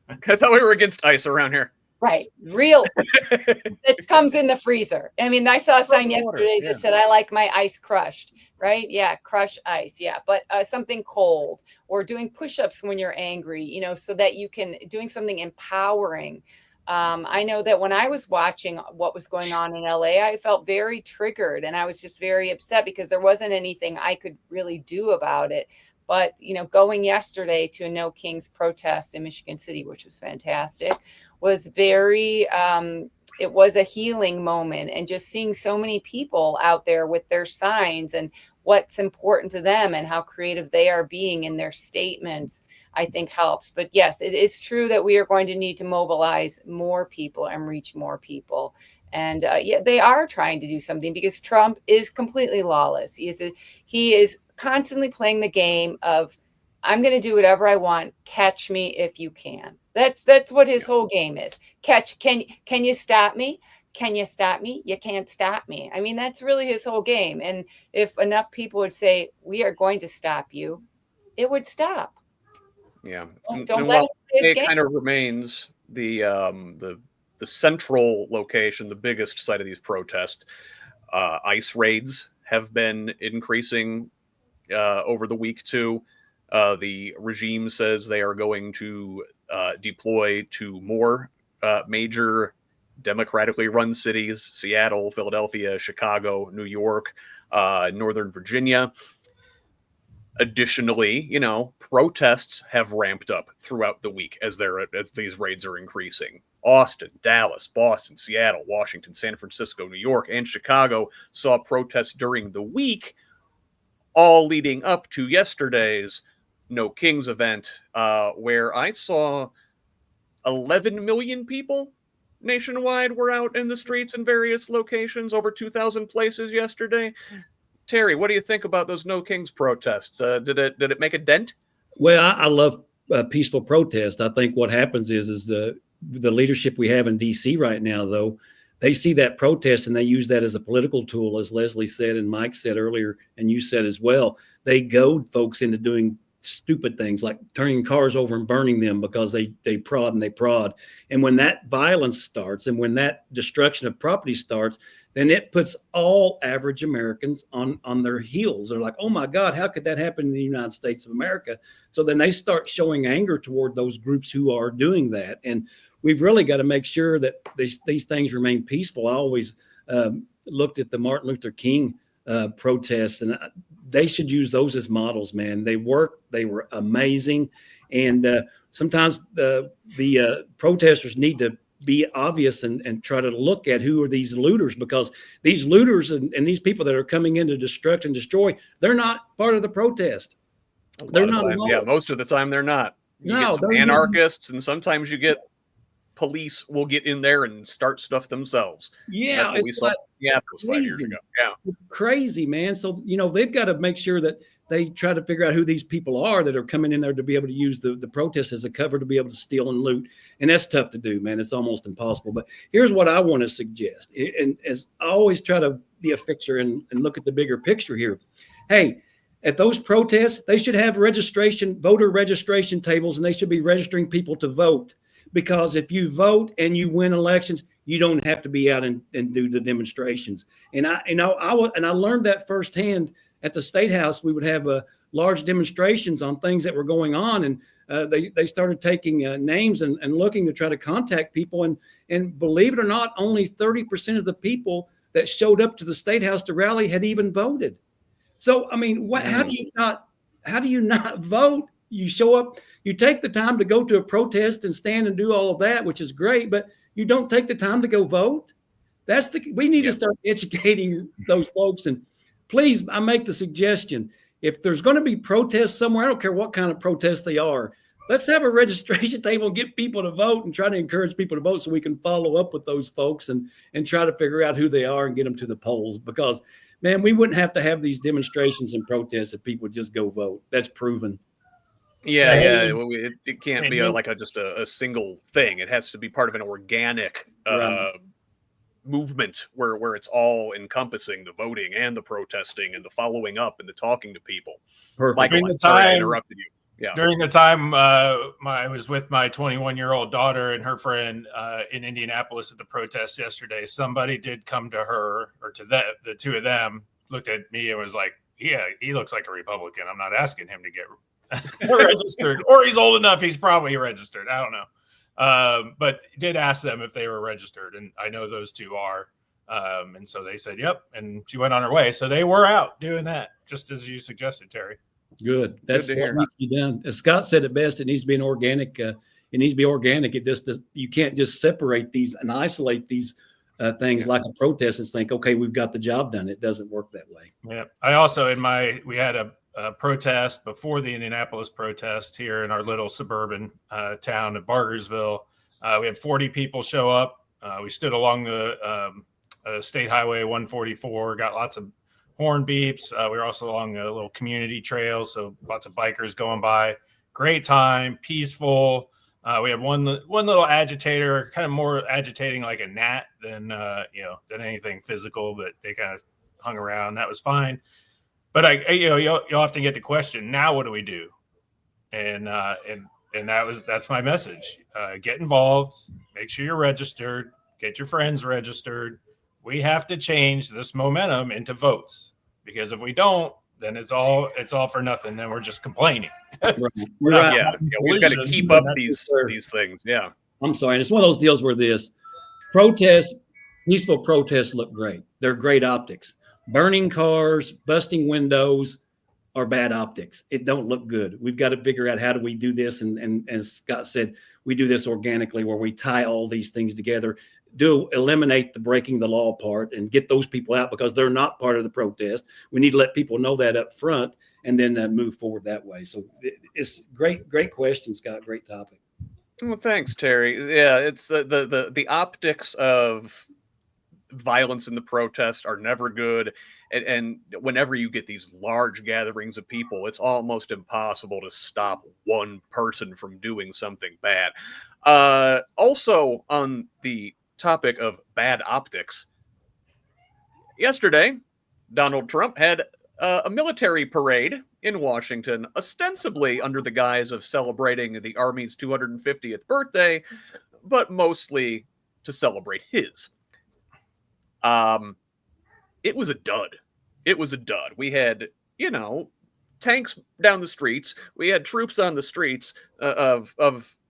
I thought we were against ice around here. Right. Real. It comes in the freezer. I saw a sign yesterday that said, "I like my ice crushed." Right? Yeah. Crush ice. Yeah. But something cold, or doing push-ups when you're angry, so that you can doing something empowering. I know that when I was watching what was going on in LA, I felt very triggered, and I was just very upset because there wasn't anything I could really do about it. But, going yesterday to a No Kings protest in Michigan City, which was fantastic, was very, it was a healing moment. And just seeing so many people out there with their signs and what's important to them and how creative they are being in their statements, I think helps. But yes, it is true that we are going to need to mobilize more people and reach more people. And they are trying to do something, because Trump is completely lawless. He is constantly playing the game of, I'm going to do whatever I want. Catch me if you can. That's what his whole game is. Can you stop me? Can you stop me? You can't stop me. That's really his whole game. And if enough people would say, we are going to stop you, it would stop. Yeah. Don't let him play his game. It kind of remains the central location, the biggest site of these protests. ICE raids have been increasing over the week too. The regime says they are going to deploy to more major democratically run cities: Seattle, Philadelphia, Chicago, New York, Northern Virginia. Additionally, protests have ramped up throughout the week as these raids are increasing. Austin, Dallas, Boston, Seattle, Washington, San Francisco, New York, and Chicago saw protests during the week, all leading up to yesterday's No Kings event, where I saw 11 million people nationwide were out in the streets in various locations, over 2,000 places yesterday. Terry, what do you think about those No Kings protests? Did it make a dent? Well, I love peaceful protest. I think what happens is the leadership we have in D.C. right now, though, they see that protest and they use that as a political tool, as Leslie said and Mike said earlier, and you said as well. They goad folks into doing stupid things like turning cars over and burning them because they prod and they prod. And when that violence starts and when that destruction of property starts, then it puts all average Americans on their heels. They're like, oh my God, how could that happen in the United States of America? So then they start showing anger toward those groups who are doing that. And we've really got to make sure that these things remain peaceful. I always looked at the Martin Luther King protests, and they should use those as models, man. They work. They were amazing. And sometimes the protesters need to be obvious and try to look at who are these looters, because these looters and these people that are coming in to destruct and destroy, they're not part of the protest. They're not. Yeah, most of the time they're not. You get some anarchists, and sometimes you get police will get in there and start stuff themselves. Yeah, That's what we saw in Minneapolis 5 years ago. Yeah. Crazy, man. So, they've got to make sure that they try to figure out who these people are that are coming in there to be able to use the protest as a cover to be able to steal and loot. And that's tough to do, man. It's almost impossible. But here's what I want to suggest. And as I always try to be a fixer and look at the bigger picture here. Hey, at those protests, they should have voter registration tables, and they should be registering people to vote. Because if you vote and you win elections, you don't have to be out and do the demonstrations. And I learned that firsthand at the State House. We would have large demonstrations on things that were going on, and they started taking names and looking to try to contact people. And believe it or not, only 30% of the people that showed up to the State House to rally had even voted. So, I mean, how do you not vote? You show up, you take the time to go to a protest and stand and do all of that, which is great, but you don't take the time to go vote. We need to start educating those folks. And please, I make the suggestion, if there's going to be protests somewhere, I don't care what kind of protests they are, let's have a registration table and get people to vote and try to encourage people to vote so we can follow up with those folks and try to figure out who they are and get them to the polls. Because, man, we wouldn't have to have these demonstrations and protests if people would just go vote. That's proven. Yeah. It can't be just a single thing. It has to be part of an organic movement where it's all encompassing, the voting and the protesting and the following up and the talking to people. Perfect. Michael, I'm sorry I interrupted you. Yeah. During the time I was with my 21-year-old daughter and her friend in Indianapolis at the protest yesterday, somebody did come to her, or to the two of them, looked at me and was like, yeah, he looks like a Republican. I'm not asking him to get registered, or he's old enough. He's probably registered. I don't know. But did ask them if they were registered. And I know those two are. And so they said, yep. And she went on her way. So they were out doing that, just as you suggested, Terry. Good. That's what needs to be done. As Scott said it best, it needs to be an organic. It needs to be organic. You can't just separate these and isolate these things like a protest and think, okay, we've got the job done. It doesn't work that way. Yeah. I also, we had a protest before the Indianapolis protest here in our little suburban town of Bargersville. We had 40 people show up. We stood along the State Highway 144, got lots of horn beeps. We were also along a little community trail, so lots of bikers going by. Great time, peaceful. We had one little agitator, kind of more agitating like a gnat than anything physical, but they kind of hung around. That was fine. But you'll often get the question, now what do we do? And that's my message. Get involved, make sure you're registered, get your friends registered. We have to change this momentum into votes, because if we don't, then it's all for nothing. Then we're just complaining. Right. We've got to keep up these things. Yeah. I'm sorry. And it's one of those deals where peaceful protests look great. They're great optics. Burning cars, busting windows are bad optics. It don't look good. We've got to figure out how do we do this. And as Scott said, we do this organically, where we tie all these things together, eliminate the breaking the law part and get those people out, because they're not part of the protest. We need to let people know that up front and then move forward that way. So it's great question, Scott. Great topic. Well, thanks, Terry. Yeah, it's the optics of violence in the protest are never good, and whenever you get these large gatherings of people, it's almost impossible to stop one person from doing something bad. Also, on the topic of bad optics, yesterday Donald Trump had a military parade in Washington, ostensibly under the guise of celebrating the Army's 250th birthday, but mostly to celebrate his. It was a dud. We had, tanks down the streets. We had troops on the streets of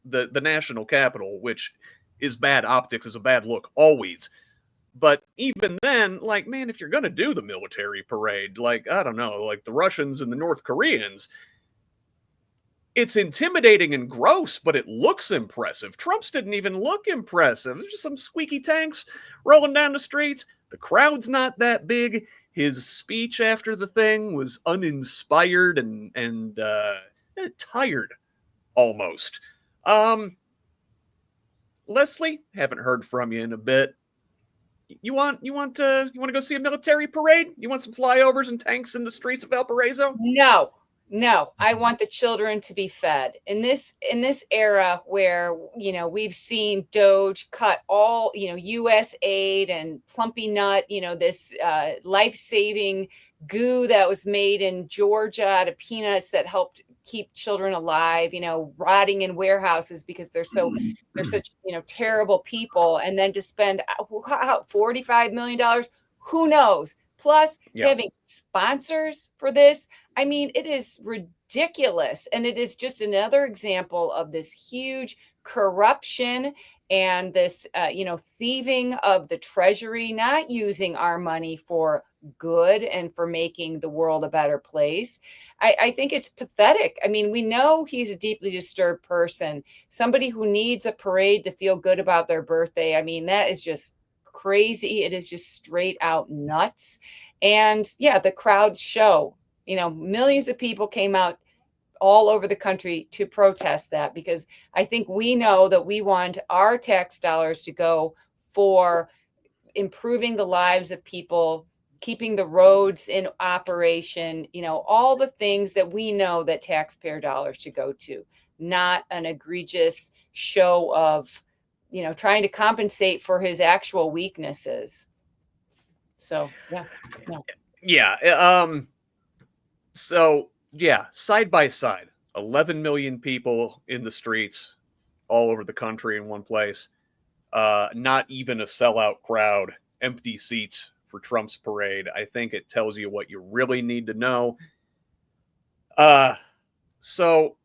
the national capital, which is bad optics, is a bad look always. But even then, man, if you're going to do the military parade, I don't know, like the Russians and the North Koreans, it's intimidating and gross, but it looks impressive. Trump's didn't even look impressive. There's just some squeaky tanks rolling down the streets. The crowd's not that big. His speech after the thing was uninspired and tired almost. Leslie, haven't heard from you in a bit. You want to go see a military parade? You want some flyovers and tanks in the streets of Valparaiso? No, I want the children to be fed in this era where, we've seen Doge cut all, U.S. aid and Plumpy Nut, this life-saving goo that was made in Georgia out of peanuts that helped keep children alive, rotting in warehouses because they're such, terrible people. And then to spend $45 million, who knows? Plus having sponsors for this. I mean, it is ridiculous. And it is just another example of this huge corruption and this, thieving of the treasury, not using our money for good and for making the world a better place. I think it's pathetic. I mean, we know he's a deeply disturbed person, somebody who needs a parade to feel good about their birthday. I mean, that is just crazy. It is just straight out nuts. And the crowds show, millions of people came out all over the country to protest that, because I think we know that we want our tax dollars to go for improving the lives of people, keeping the roads in operation, all the things that we know that taxpayer dollars should go to, not an egregious show of, trying to compensate for his actual weaknesses. So, side by side, 11 million people in the streets all over the country in one place. Not even a sellout crowd, empty seats for Trump's parade. I think it tells you what you really need to know. So,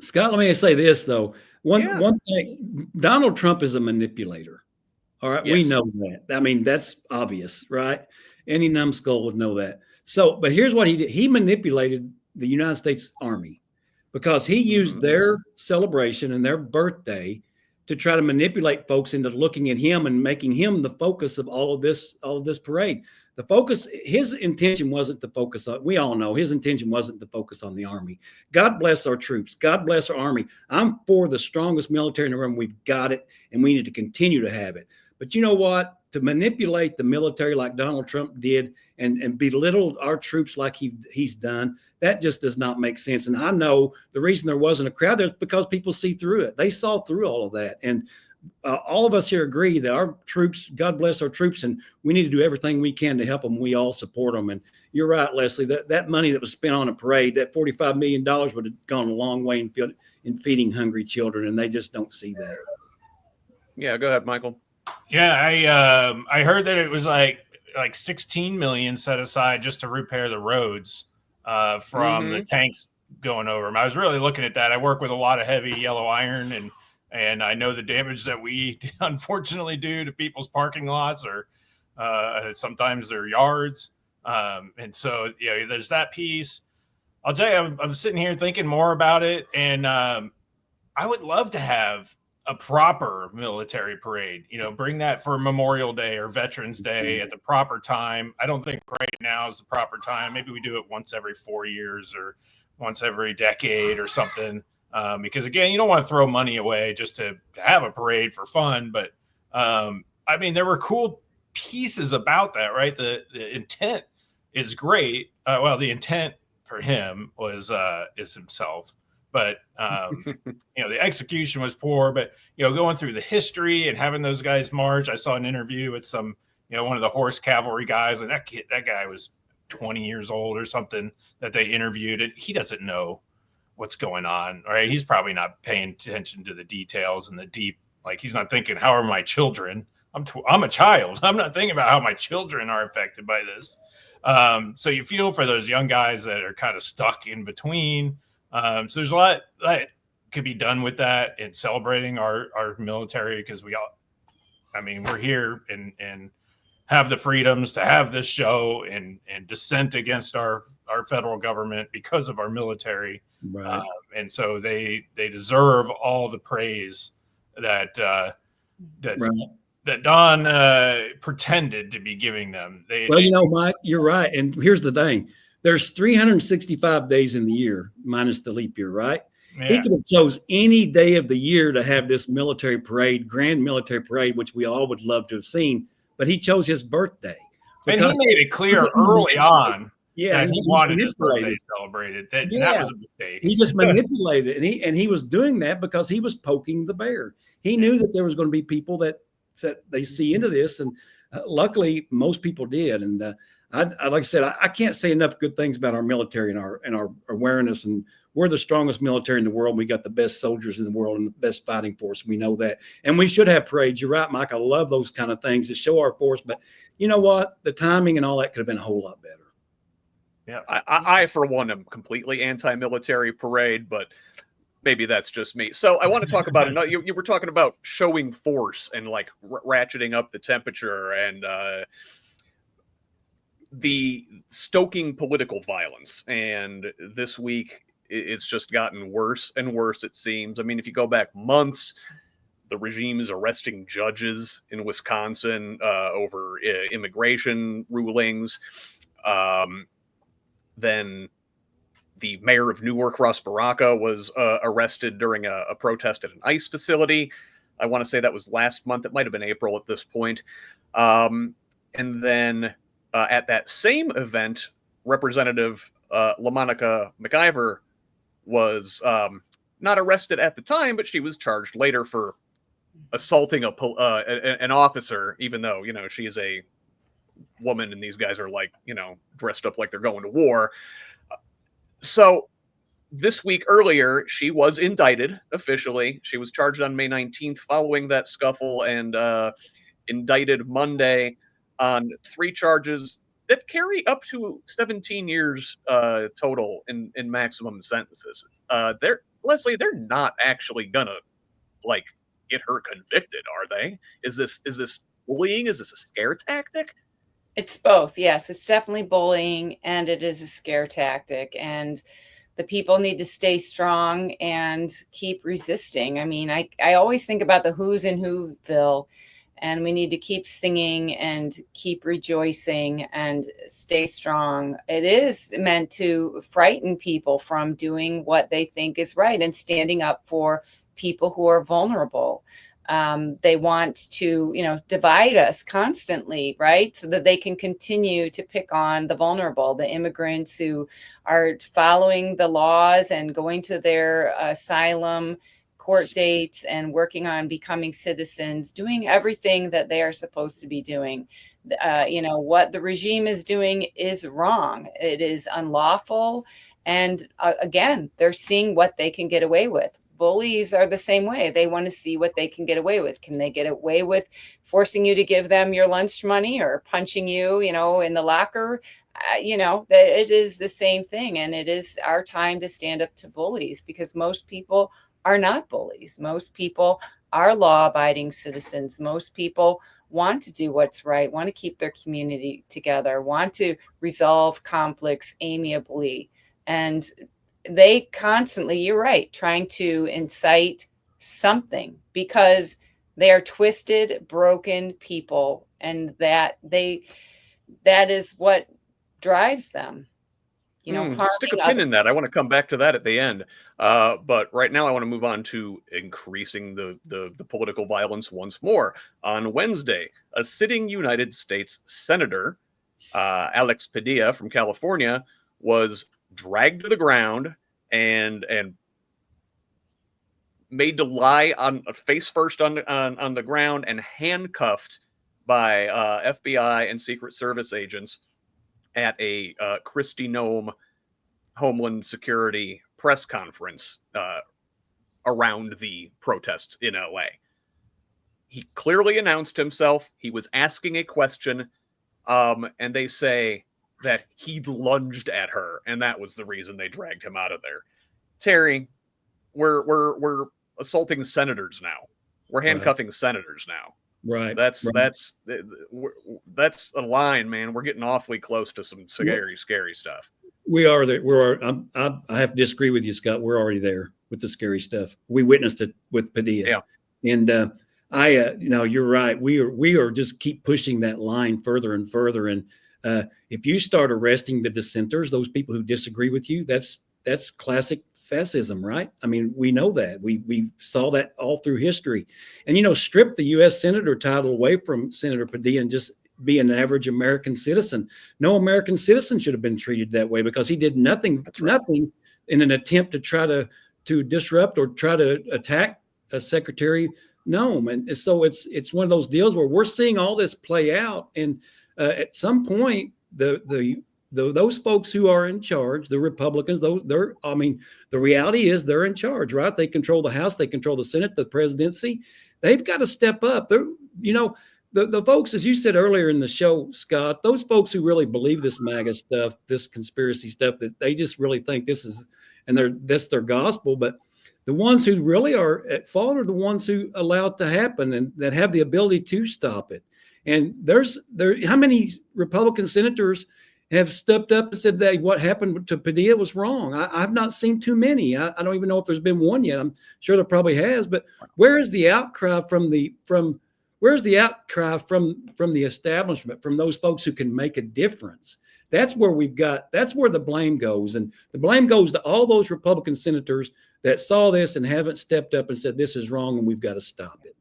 Scott, let me say this, though. One thing, Donald Trump is a manipulator. All right. Yes. We know that. I mean, that's obvious, right? Any numbskull would know that. So, but here's what he did. He manipulated the United States Army because he used their celebration and their birthday to try to manipulate folks into looking at him and making him the focus of all of this parade. The focus, his intention wasn't to focus on, we all know his intention wasn't to focus on the Army. God bless our troops. God bless our Army. I'm for the strongest military in the room. We've got it, and we need to continue to have it. But you know what? To manipulate the military like Donald Trump did and belittle our troops like he's done, that just does not make sense. And I know the reason there wasn't a crowd there is because people see through it. They saw through all of that. And all of us here agree that our troops, God bless our troops, and we need to do everything we can to help them. We all support them. And you're right, Leslie, that money that was spent on a parade, that $45 million would have gone a long way in feeding hungry children, and they just don't see that. Yeah, go ahead, Michael. Yeah, I heard that it was like 16 million set aside just to repair the roads from the tanks going over them. I was really looking at that. I work with a lot of heavy yellow iron, and I know the damage that we unfortunately do to people's parking lots or sometimes their yards. And so, there's that piece. I'll tell you, I'm sitting here thinking more about it, and I would love to have a proper military parade, bring that for Memorial Day or Veterans Day at the proper time. I don't think right now is the proper time. Maybe we do it once every 4 years or once every decade or something. Because again, you don't want to throw money away just to have a parade for fun. But I mean, there were cool pieces about that, right? The intent is great. Well, the intent for him is himself. But, the execution was poor. But, going through the history and having those guys march, I saw an interview with some, one of the horse cavalry guys. And that guy was 20 years old or something that they interviewed. And he doesn't know what's going on. Right. He's probably not paying attention to the details and the deep, like he's not thinking, how are my children? I'm a child. I'm not thinking about how my children are affected by this. So you feel for those young guys that are kind of stuck in between. So there's a lot that could be done with that and celebrating our military, because we're here and have the freedoms to have this show and dissent against our federal government because of our military. Right. And so they deserve all the praise that Don pretended to be giving them. Mike, you're right. And here's the thing. There's 365 days in the year minus the leap year, right? He Yeah. could have chose any day of the year to have this military parade, grand military parade, which we all would love to have seen. But he chose his birthday. And he made it clear early on that he wanted his birthday celebrated. And that was a mistake. He just manipulated it. And he was doing that because he was poking the bear. He knew that there was going to be people that said they see into this. And luckily, most people did. And like I said, I can't say enough good things about our military and our awareness. And we're the strongest military in the world. We got the best soldiers in the world and the best fighting force. We know that. And we should have parades. You're right, Mike. I love those kind of things to show our force. But you know what? The timing and all that could have been a whole lot better. Yeah, I for one, am completely anti-military parade, but maybe that's just me. So I want to talk about another. You were talking about showing force and like ratcheting up the temperature and the stoking political violence. And this week, it's just gotten worse and worse, it seems. I mean, if you go back months, the regime is arresting judges in Wisconsin over immigration rulings. Then the mayor of Newark, Ross Baraka, was arrested during a protest at an ICE facility. I want to say that was last month. It might have been April at this point. And then at that same event, Representative LaMonica McIver was not arrested at the time, but she was charged later for assaulting an officer, even though, you know, she is a woman and these guys are like, you know, dressed up like they're going to war. So this week earlier, she was indicted officially. She was charged on May 19th following that scuffle and indicted Monday on 3 charges that carry up to 17 years total in maximum sentences. Leslie, they're not actually gonna like get her convicted, are they? Is this bullying? Is this a scare tactic? It's both. Yes, it's definitely bullying and it is a scare tactic. And the people need to stay strong and keep resisting. I mean, I always think about the who's in Whoville, and we need to keep singing and keep rejoicing and stay strong. It is meant to frighten people from doing what they think is right and standing up for people who are vulnerable. They want to, you know, divide us constantly, right? So that they can continue to pick on the vulnerable, the immigrants who are following the laws and going to their asylum court dates and working on becoming citizens, doing everything that they are supposed to be doing. You know, what the regime is doing is wrong. It is unlawful. And again, they're seeing what they can get away with. Bullies are the same way. They want to see what they can get away with. Can they get away with forcing you to give them your lunch money or punching you, you know, in the locker? You know, it is the same thing. And it is our time to stand up to bullies, because most people are not bullies. Most people are law-abiding citizens. Most people want to do what's right, want to keep their community together, want to resolve conflicts amiably. And they constantly, you're right, trying to incite something, because they are twisted, broken people, and that is what drives them. You know, stick a pin in that. I want to come back to that at the end. But right now I want to move on to increasing the political violence once more. On Wednesday, a sitting United States Senator, Alex Padilla from California, was dragged to the ground and made to lie on face first on the ground and handcuffed by FBI and Secret Service agents at a Kristi Noem Homeland Security press conference around the protests in LA. He clearly announced himself. He was asking a question, and they say that he lunged at her, and that was the reason they dragged him out of there. Terry, we're assaulting senators now. We're handcuffing senators now. Right. That's a line, man. We're getting awfully close to some scary stuff. We are there. I have to disagree with you, Scott. We're already there with the scary stuff. We witnessed it with Padilla. Yeah. And you know, you're right. We are just keep pushing that line further and further. And if you start arresting the dissenters, those people who disagree with you, that's that's classic fascism, right? I mean, we know that. We saw that all through history. And, strip the U.S. Senator title away from Senator Padilla and just be an average American citizen. No American citizen should have been treated that way because he did nothing in an attempt to try to disrupt or try to attack Secretary Noem. And so it's one of those deals where we're seeing all this play out. And at some point, those folks who are in charge, the Republicans, the reality is they're in charge, right? They control the House, they control the Senate, the presidency. They've got to step up. The folks, as you said earlier in the show, Scott, those folks who really believe this MAGA stuff, this conspiracy stuff, that they just really think this is, and that's their gospel. But the ones who really are at fault are the ones who allow it to happen and that have the ability to stop it. And how many Republican senators have stepped up and said that what happened to Padilla was wrong? I've not seen too many. I don't even know if there's been one yet. I'm sure there probably has. But where is the outcry from the establishment, from those folks who can make a difference? That's where the blame goes. And the blame goes to all those Republican senators that saw this and haven't stepped up and said, this is wrong and we've got to stop it.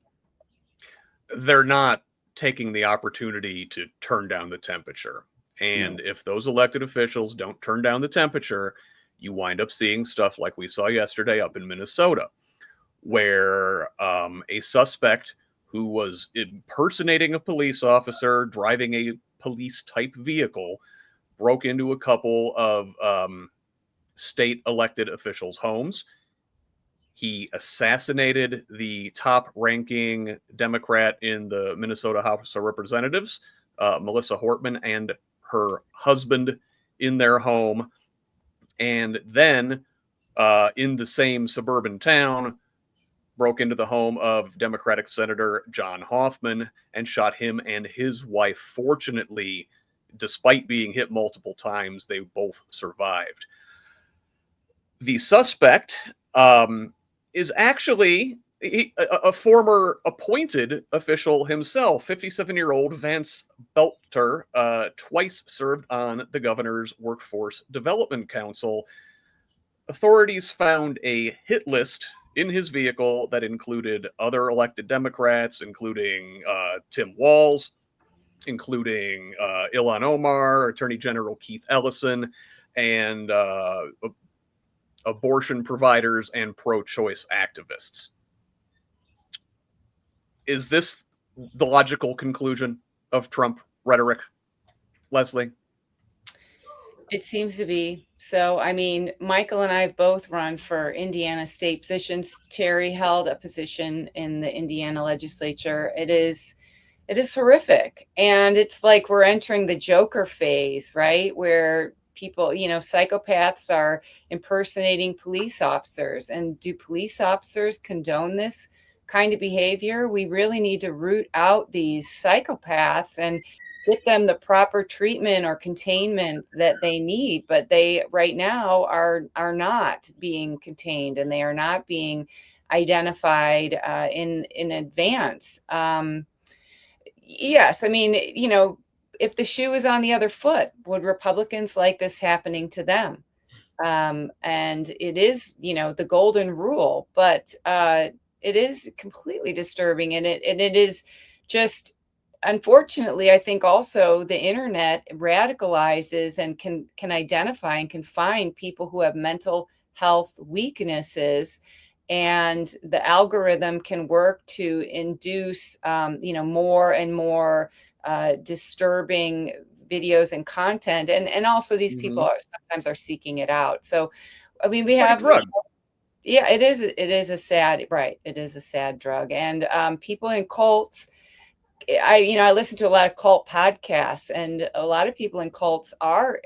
They're not taking the opportunity to turn down the temperature. And if those elected officials don't turn down the temperature, you wind up seeing stuff like we saw yesterday up in Minnesota, where a suspect who was impersonating a police officer, driving a police-type vehicle, broke into a couple of state elected officials' homes. He assassinated the top-ranking Democrat in the Minnesota House of Representatives, Melissa Hortman, and her husband in their home. And then in the same suburban town, broke into the home of Democratic Senator John Hoffman and shot him and his wife. Fortunately, despite being hit multiple times, they both survived. The suspect is actually a former appointed official himself, 57-year-old Vance Belter, twice served on the governor's Workforce Development Council. Authorities found a hit list in his vehicle that included other elected Democrats, including Tim Walz, including Ilhan Omar, Attorney General Keith Ellison, and abortion providers and pro-choice activists. Is this the logical conclusion of Trump rhetoric, Leslie? It seems to be. So, I mean, Michael and I have both run for Indiana state positions. Terry held a position in the Indiana legislature. It is horrific. And it's like we're entering the Joker phase, right? Where people, psychopaths are impersonating police officers. And do police officers condone this kind of behavior? We really need to root out these psychopaths and get them the proper treatment or containment that they need. But they right now are not being contained, and they are not being identified in advance. Yes, I mean, if the shoe is on the other foot, would Republicans like this happening to them? And it is, the golden rule, but it is completely disturbing, and it is just, unfortunately, I think also the internet radicalizes and can identify and can find people who have mental health weaknesses, and the algorithm can work to induce, more and more disturbing videos and content, and also these people sometimes are seeking it out. So, I mean, we have. Yeah, it is a sad, right. It is a sad drug. And people in cults, I listen to a lot of cult podcasts, and a lot of people in cults are,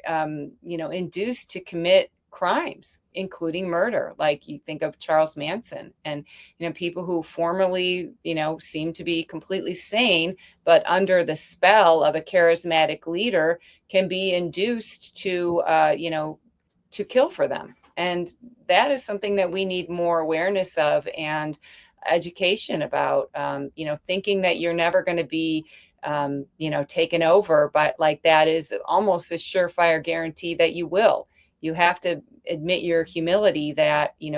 induced to commit crimes, including murder. Like you think of Charles Manson, and, people who formerly, seem to be completely sane, but under the spell of a charismatic leader can be induced to, to kill for them. And that is something that we need more awareness of and education about, thinking that you're never going to be, taken over, but like that is almost a surefire guarantee that you will. you have to admit your humility that, you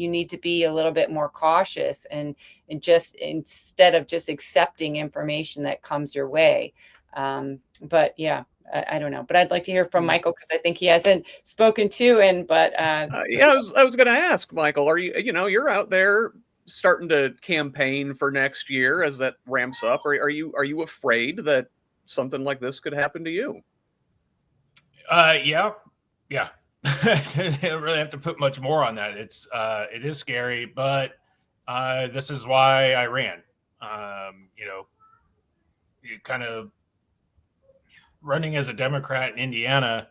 need to be a little bit more cautious and just instead of just accepting information that comes your way. But yeah, I don't know, but I'd like to hear from Michael because I think he hasn't spoken to. Yeah, I was going to ask Michael, are you're out there starting to campaign for next year as that ramps up? Are you afraid that something like this could happen to you? Yeah. I don't really have to put much more on that. It is scary, but this is why I ran. You kind of running as a Democrat in Indiana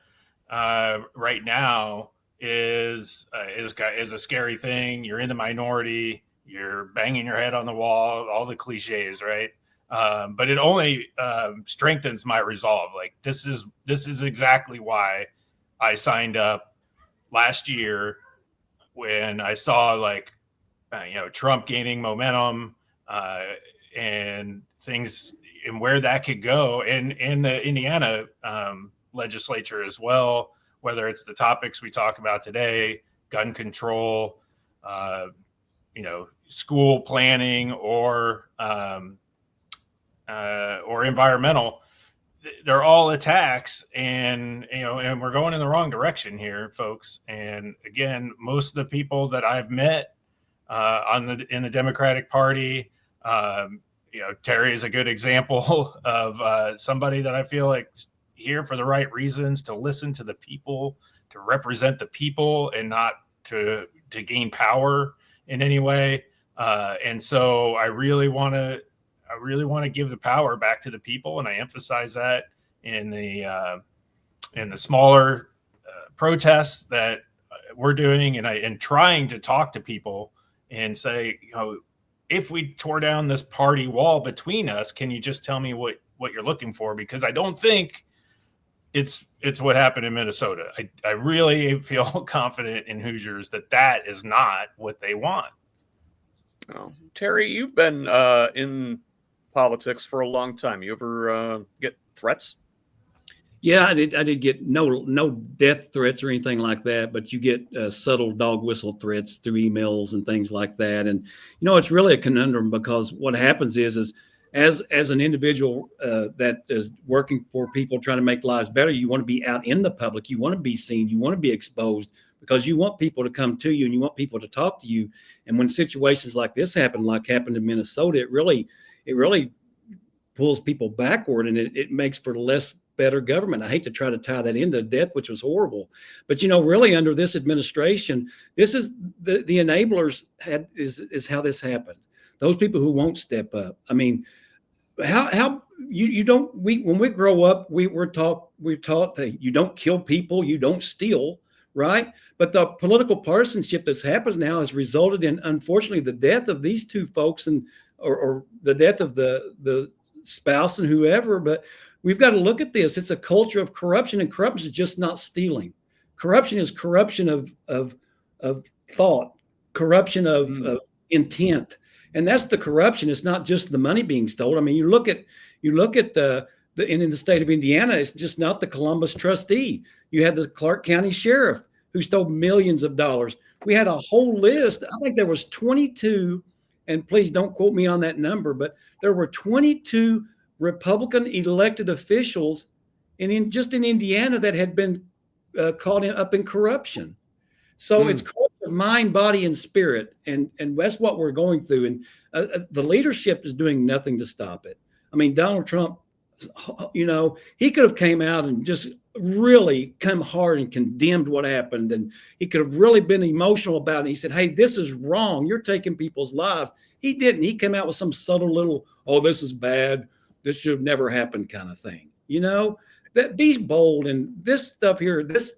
right now is a scary thing. You're in the minority. You're banging your head on the wall. All the cliches, right? But it only strengthens my resolve. Like this is exactly why I signed up last year when I saw Trump gaining momentum and things and where that could go in the Indiana legislature as well, whether it's the topics we talk about today, gun control, school planning or environmental. They're all attacks, and we're going in the wrong direction here, folks. And again, most of the people that I've met in the Democratic Party, Terry is a good example of somebody that I feel like here for the right reasons, to listen to the people, to represent the people, and not to gain power in any way. And so I really want to give the power back to the people, and I emphasize that in the smaller protests that we're doing, and trying to talk to people and say, if we tore down this party wall between us, can you just tell me what you're looking for? Because I don't think it's what happened in Minnesota. I really feel confident in Hoosiers that is not what they want. Oh, Terry, you've been in politics for a long time. You ever get threats? Yeah, I did get no death threats or anything like that, but you get subtle dog whistle threats through emails and things like that. And it's really a conundrum, because what happens is as an individual that is working for people trying to make lives better, you want to be out in the public, you want to be seen, you want to be exposed, because you want people to come to you and you want people to talk to you. And when situations like this happen, like happened in Minnesota, it really pulls people backward, and it makes for less better government. I hate to try to tie that into death, which was horrible, but really under this administration, this is the enablers is how this happened. Those people who won't step up. I mean, how you don't, when we grow up, we're taught that you don't kill people, you don't steal, right? But the political partisanship that's happened now has resulted in, unfortunately, the death of these two folks, and or the death of the spouse and whoever. But we've got to look at this. It's a culture of corruption, and corruption is just not stealing. Corruption is corruption of thought, corruption of intent, and that's the corruption. It's not just the money being stolen. I mean, you look at in the state of Indiana, it's just not the Columbus trustee. You had the Clark County sheriff who stole millions of dollars. We had a whole list. I think there was 22, and please don't quote me on that number, but there were 22 Republican elected officials just in Indiana that had been caught up in corruption. So it's mind, body, and spirit, and that's what we're going through. And the leadership is doing nothing to stop it. I mean, Donald Trump, he could have came out and just really come hard and condemned what happened, and he could have really been emotional about it. He said, "Hey, this is wrong. You're taking people's lives." He didn't. He came out with some subtle little, "Oh, this is bad. This should have never happened," kind of thing. That be bold, and this stuff here, this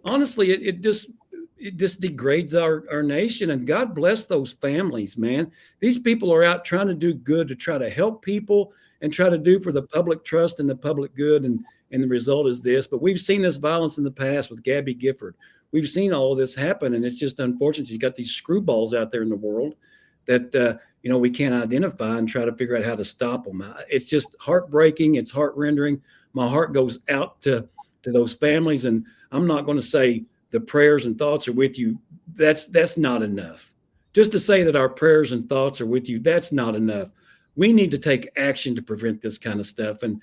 honestly, it just degrades our nation. And God bless those families, man. These people are out trying to do good, to try to help people and try to do for the public trust and the public good. And the result is this. But we've seen this violence in the past with Gabby Gifford. We've seen all of this happen, and it's just unfortunate. You got these screwballs out there in the world that we can't identify and try to figure out how to stop them. It's just heartbreaking. It's heart-rendering. My heart goes out to to those families. And I'm not going to say the prayers and thoughts are with you. That's not enough. Just to say that our prayers and thoughts are with you, that's not enough. We need to take action to prevent this kind of stuff. And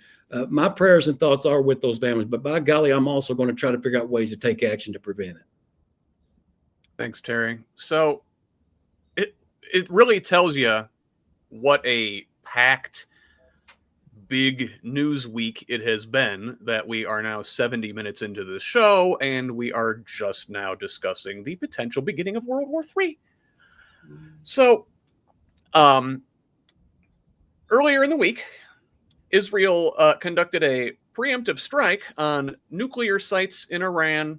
my prayers and thoughts are with those families. But by golly, I'm also going to try to figure out ways to take action to prevent it. Thanks, Terry. So it really tells you what a packed, big news week it has been that we are now 70 minutes into the show, and we are just now discussing the potential beginning of World War III. So, earlier in the week, Israel conducted a preemptive strike on nuclear sites in Iran,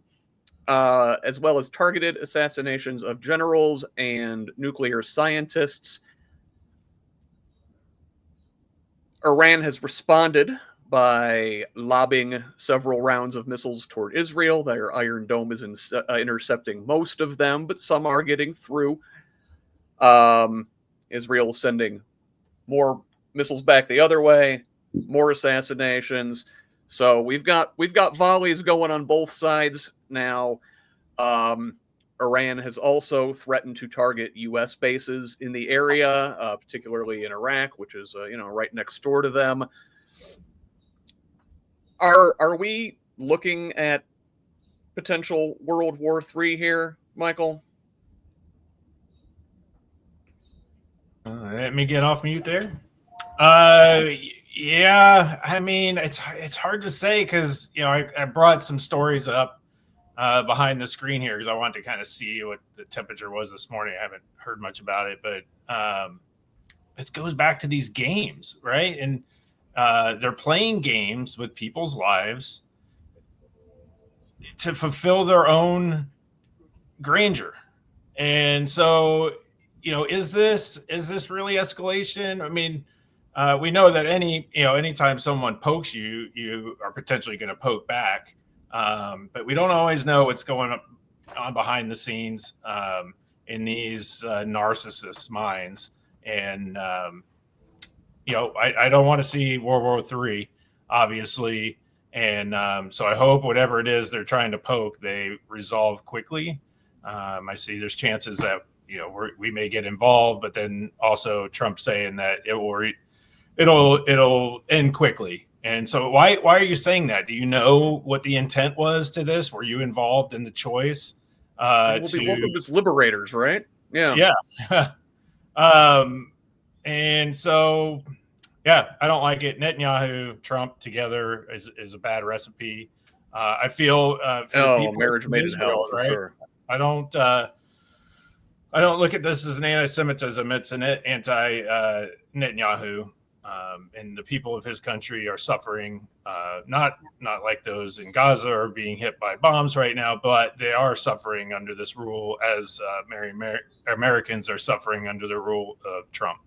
as well as targeted assassinations of generals and nuclear scientists. Iran has responded by lobbing several rounds of missiles toward Israel. Their Iron Dome is intercepting most of them, but some are getting through. Israel sending more missiles back the other way, more assassinations. So we've got volleys going on both sides now. Iran has also threatened to target U.S. bases in the area, particularly in Iraq, which is right next door to them. Are we looking at potential World War III here, Michael? Let me get off mute there. Yeah, I mean, it's hard to say because I brought some stories up behind the screen here because I wanted to kind of see what the temperature was this morning. I haven't heard much about it, but it goes back to these games, right? And they're playing games with people's lives to fulfill their own grandeur. And so, is this really escalation? I mean, we know that anytime someone pokes you, you are potentially going to poke back. But we don't always know what's going on behind the scenes in these narcissists' minds. And, I don't want to see World War III, obviously. And so I hope whatever it is they're trying to poke, they resolve quickly. I see there's chances that, we may get involved, but then also Trump saying that it'll end quickly. And so why are you saying that? Do you know what the intent was to this? Were you involved in the choice? We'll be welcomed as liberators, right? Yeah. Yeah. And so, yeah, I don't like it. Netanyahu, Trump together is a bad recipe. I feel for marriage made in hell, for sure. I don't look at this as an anti-Semitism. It's an anti-Netanyahu. And the people of his country are suffering, not like those in Gaza are being hit by bombs right now, but they are suffering under this rule as Americans are suffering under the rule of Trump.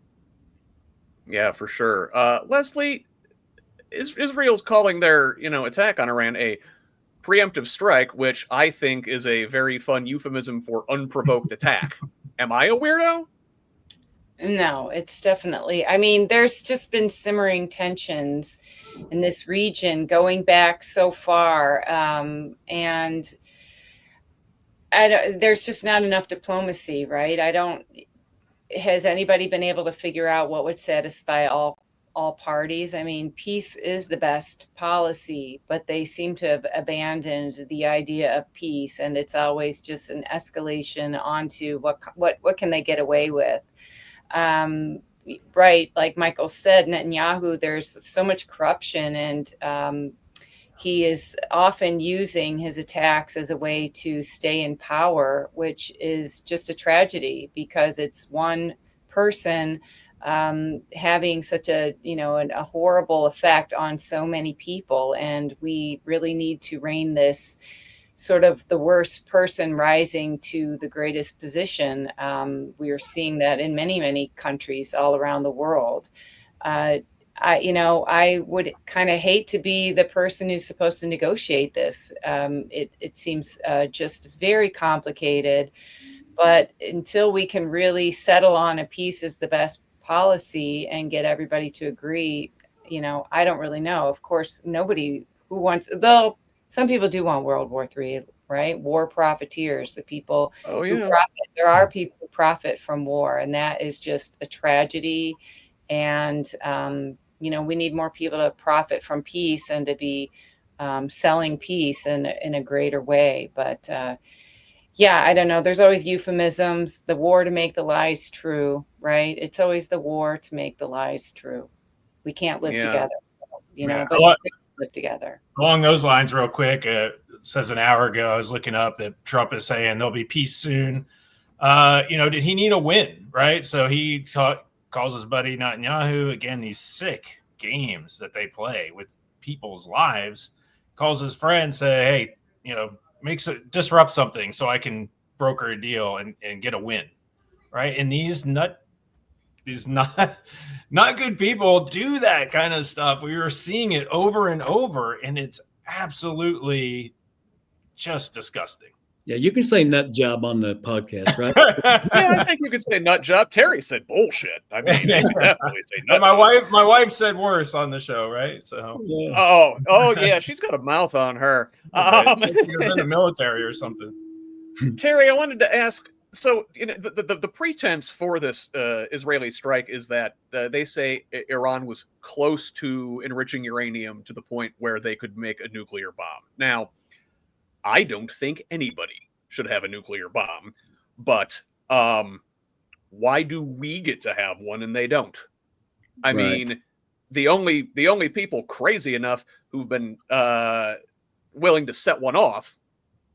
Yeah, for sure. Leslie, Israel's calling their attack on Iran a preemptive strike, which I think is a very fun euphemism for unprovoked attack. Am I a weirdo? No, it's definitely. I mean, there's just been simmering tensions in this region going back so far, and there's just not enough diplomacy, right? Has anybody been able to figure out what would satisfy all parties? I mean, peace is the best policy, but they seem to have abandoned the idea of peace, and it's always just an escalation onto what can they get away with. Right, like Michael said, Netanyahu, there's so much corruption, and he is often using his attacks as a way to stay in power, which is just a tragedy because it's one person having such a horrible effect on so many people, and we really need to rein this sort of the worst person rising to the greatest position. We are seeing that in many, many countries all around the world. I would kind of hate to be the person who's supposed to negotiate this. It seems just very complicated, but until we can really settle on a peace is the best policy and get everybody to agree, I don't really know. Of course, nobody who wants, they'll some people do want World War III, right? War profiteers, the people Oh who yeah. profit. There are people who profit from war, and that is just a tragedy. And, we need more people to profit from peace and to be selling peace in a greater way. But yeah, I don't know. There's always euphemisms, the war to make the lies true, right? It's always the war to make the lies true. We can't live Yeah. together, so, Yeah. but we can live together. Along those lines, real quick, it says an hour ago, I was looking up that Trump is saying there'll be peace soon. Did he need a win, right? So he calls his buddy Netanyahu, again, these sick games that they play with people's lives, calls his friend, say, hey, disrupt something so I can broker a deal and get a win, right? And these not good people do that kind of stuff. We were seeing it over and over, and it's absolutely just disgusting. Yeah, you can say nut job on the podcast, right? Yeah, I think you could say nut job. Terry said bullshit. I mean, you could definitely say nut. My wife said worse on the show, right? So Yeah. Oh yeah, she's got a mouth on her. she was in the military or something. Terry, I wanted to ask. So, the pretense for this Israeli strike is that they say Iran was close to enriching uranium to the point where they could make a nuclear bomb. Now, I don't think anybody should have a nuclear bomb, but why do we get to have one and they don't? I mean, the only people crazy enough who've been willing to set one off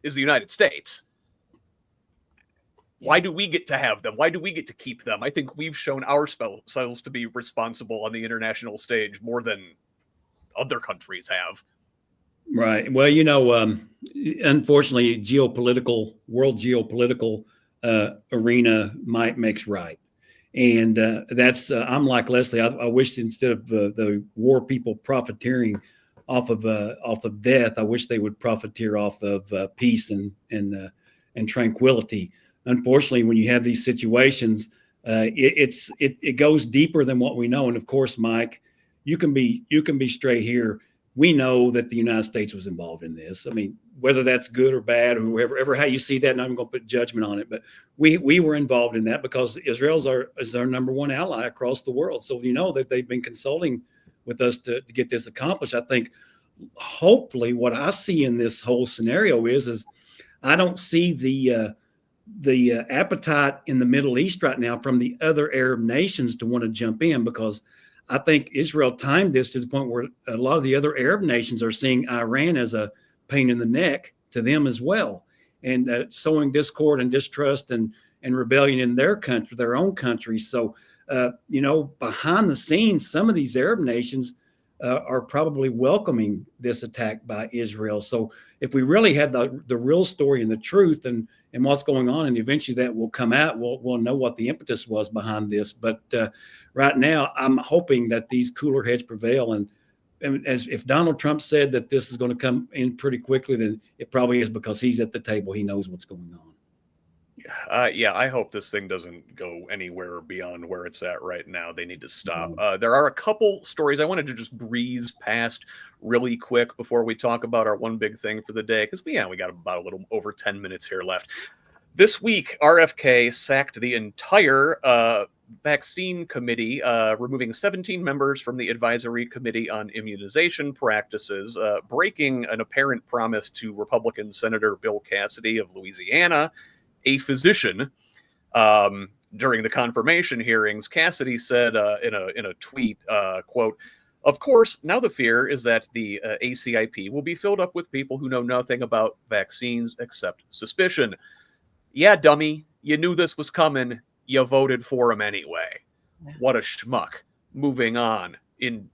is the United States. Why do we get to have them? Why do we get to keep them? I think we've shown ourselves to be responsible on the international stage more than other countries have. Right. Well, unfortunately, world geopolitical arena might makes right. And that's, I'm like Leslie, I wish instead of the war people profiteering off of death, I wish they would profiteer off of peace and tranquility. Unfortunately, when you have these situations, it goes deeper than what we know. And of course, Mike, you can be straight here. We know that the United States was involved in this. I mean, whether that's good or bad, or whoever how you see that, and I'm going to put judgment on it, but we were involved in that because Israel is our number one ally across the world. So that they've been consulting with us to get this accomplished. I think hopefully what I see in this whole scenario is I don't see the appetite in the Middle East right now from the other Arab nations to want to jump in, because I think Israel timed this to the point where a lot of the other Arab nations are seeing Iran as a pain in the neck to them as well, and sowing discord and distrust and rebellion in their own countries. So, behind the scenes, some of these Arab nations are probably welcoming this attack by Israel. So if we really had the real story and the truth and what's going on, and eventually that will come out, we'll know what the impetus was behind this. But right now, I'm hoping that these cooler heads prevail. And as if Donald Trump said that this is going to come in pretty quickly, then it probably is because he's at the table. He knows what's going on. Yeah, I hope this thing doesn't go anywhere beyond where it's at right now. They need to stop. There are a couple stories I wanted to just breeze past really quick before we talk about our one big thing for the day, because we got about a little over 10 minutes here left. This week, RFK sacked the entire vaccine committee, removing 17 members from the advisory committee on immunization practices, breaking an apparent promise to Republican Senator Bill Cassidy of Louisiana, a physician. During the confirmation hearings, Cassidy said in a tweet, quote, "Of course, now the fear is that the ACIP will be filled up with people who know nothing about vaccines except suspicion. Yeah, dummy, you knew this was coming. You voted for him anyway. What a schmuck." Moving on. In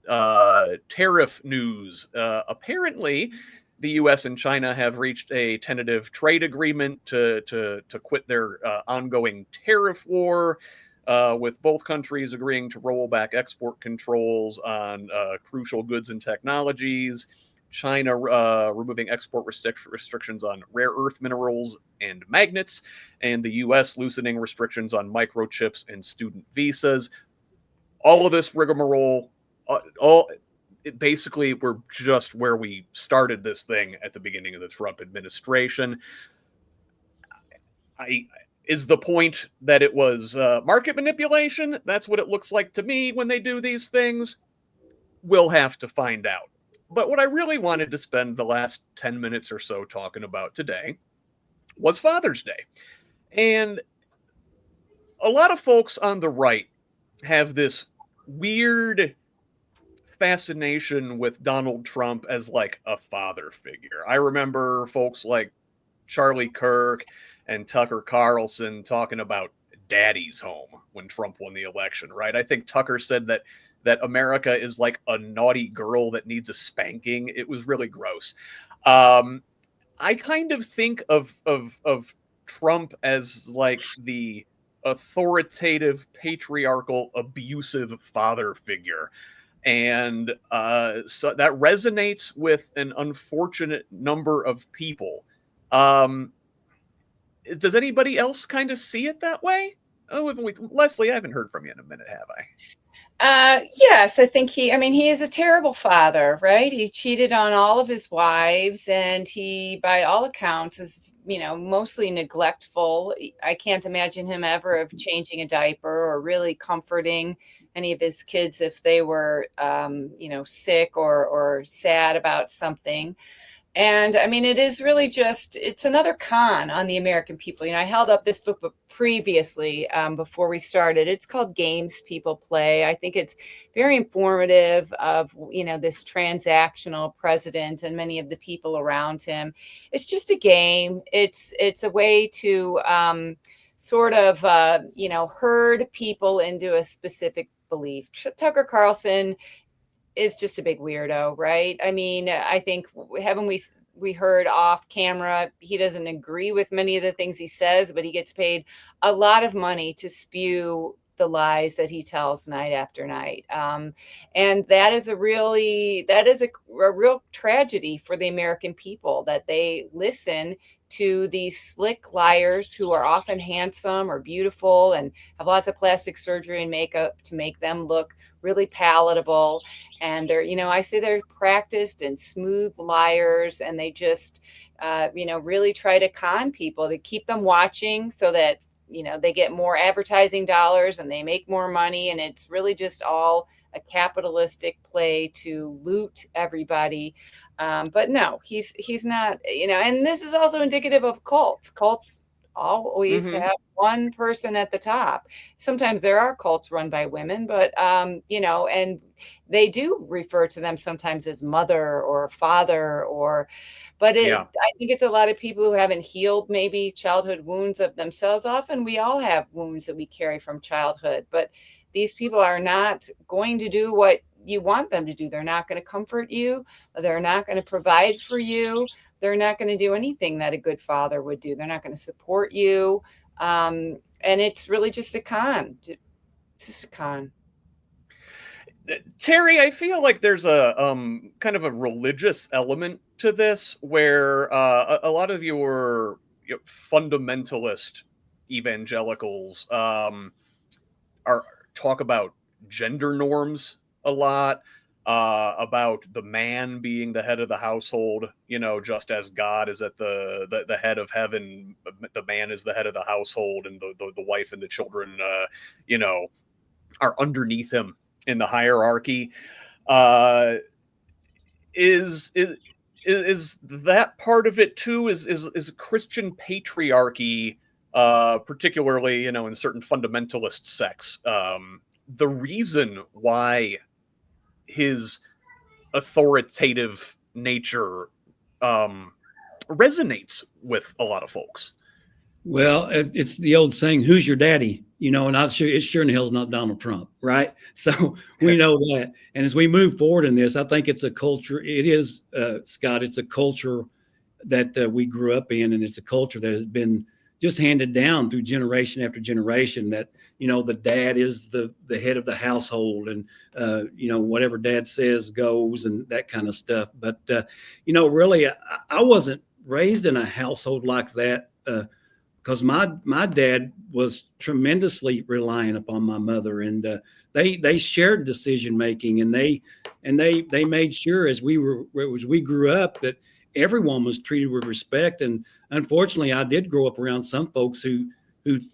tariff news, apparently the U.S. and China have reached a tentative trade agreement to quit their ongoing tariff war, with both countries agreeing to roll back export controls on crucial goods and technologies. China removing export restrictions on rare earth minerals and magnets, and the U.S. loosening restrictions on microchips and student visas. All of this rigmarole, basically we're just where we started this thing at the beginning of the Trump administration. Is the point that it was market manipulation? That's what it looks like to me when they do these things. We'll have to find out. But what I really wanted to spend the last 10 minutes or so talking about today was Father's Day. And a lot of folks on the right have this weird fascination with Donald Trump as like a father figure. I remember folks like Charlie Kirk and Tucker Carlson talking about daddy's home when Trump won the election, right? I think Tucker said that America is like a naughty girl that needs a spanking. It was really gross. I kind of think of Trump as like the authoritative, patriarchal, abusive father figure. And so that resonates with an unfortunate number of people. Does anybody else kind of see it that way? Oh, Leslie, I haven't heard from you in a minute, have I? Yes, I think he is a terrible father, right? He cheated on all of his wives, and he, by all accounts, is, mostly neglectful. I can't imagine him ever of changing a diaper or really comforting any of his kids if they were, sick or sad about something. And it is really it's another con on the American people. I held up this book previously before we started. It's called Games People Play. I think it's very informative of, this transactional president and many of the people around him. It's just a game. It's a way to sort of, herd people into a specific belief. Tucker Carlson is just a big weirdo, right? I think, haven't we heard off camera, he doesn't agree with many of the things he says, but he gets paid a lot of money to spew the lies that he tells night after night. And that is a real tragedy for the American people, that they listen to these slick liars who are often handsome or beautiful and have lots of plastic surgery and makeup to make them look really palatable. And they're, I say they're practiced and smooth liars, and they just, really try to con people to keep them watching so that, they get more advertising dollars and they make more money. And it's really just all a capitalistic play to loot everybody. But no, he's not, and this is also indicative of cults. Cults always have one person at the top. Sometimes there are cults run by women, but, and they do refer to them sometimes as mother or father but I think it's a lot of people who haven't healed maybe childhood wounds of themselves. Often we all have wounds that we carry from childhood, but these people are not going to do what you want them to do. They're not going to comfort you. They're not going to provide for you. They're not going to do anything that a good father would do. They're not going to support you. And it's really just a con. It's just a con. Terry, I feel like there's a kind of a religious element to this, where a lot of your fundamentalist evangelicals talk about gender norms a lot, about the man being the head of the household, just as God is at the head of heaven, the man is the head of the household, and the wife and the children, are underneath him in the hierarchy. Is that part of it too? Is Christian patriarchy, particularly in certain fundamentalist sects, the reason why his authoritative nature resonates with a lot of folks? Well, it's the old saying, "Who's your daddy?" And it's sure in hell is not Donald Trump, right? So we know that. And as we move forward in this, I think it's a culture. It is, Scott. It's a culture that we grew up in, and it's a culture that has been just handed down through generation after generation. That the dad is the head of the household, and whatever dad says goes, and that kind of stuff. But really, I wasn't raised in a household like that. because my dad was tremendously reliant upon my mother, and they shared decision making, and they made sure as we grew up that everyone was treated with respect. And unfortunately, I did grow up around some folks who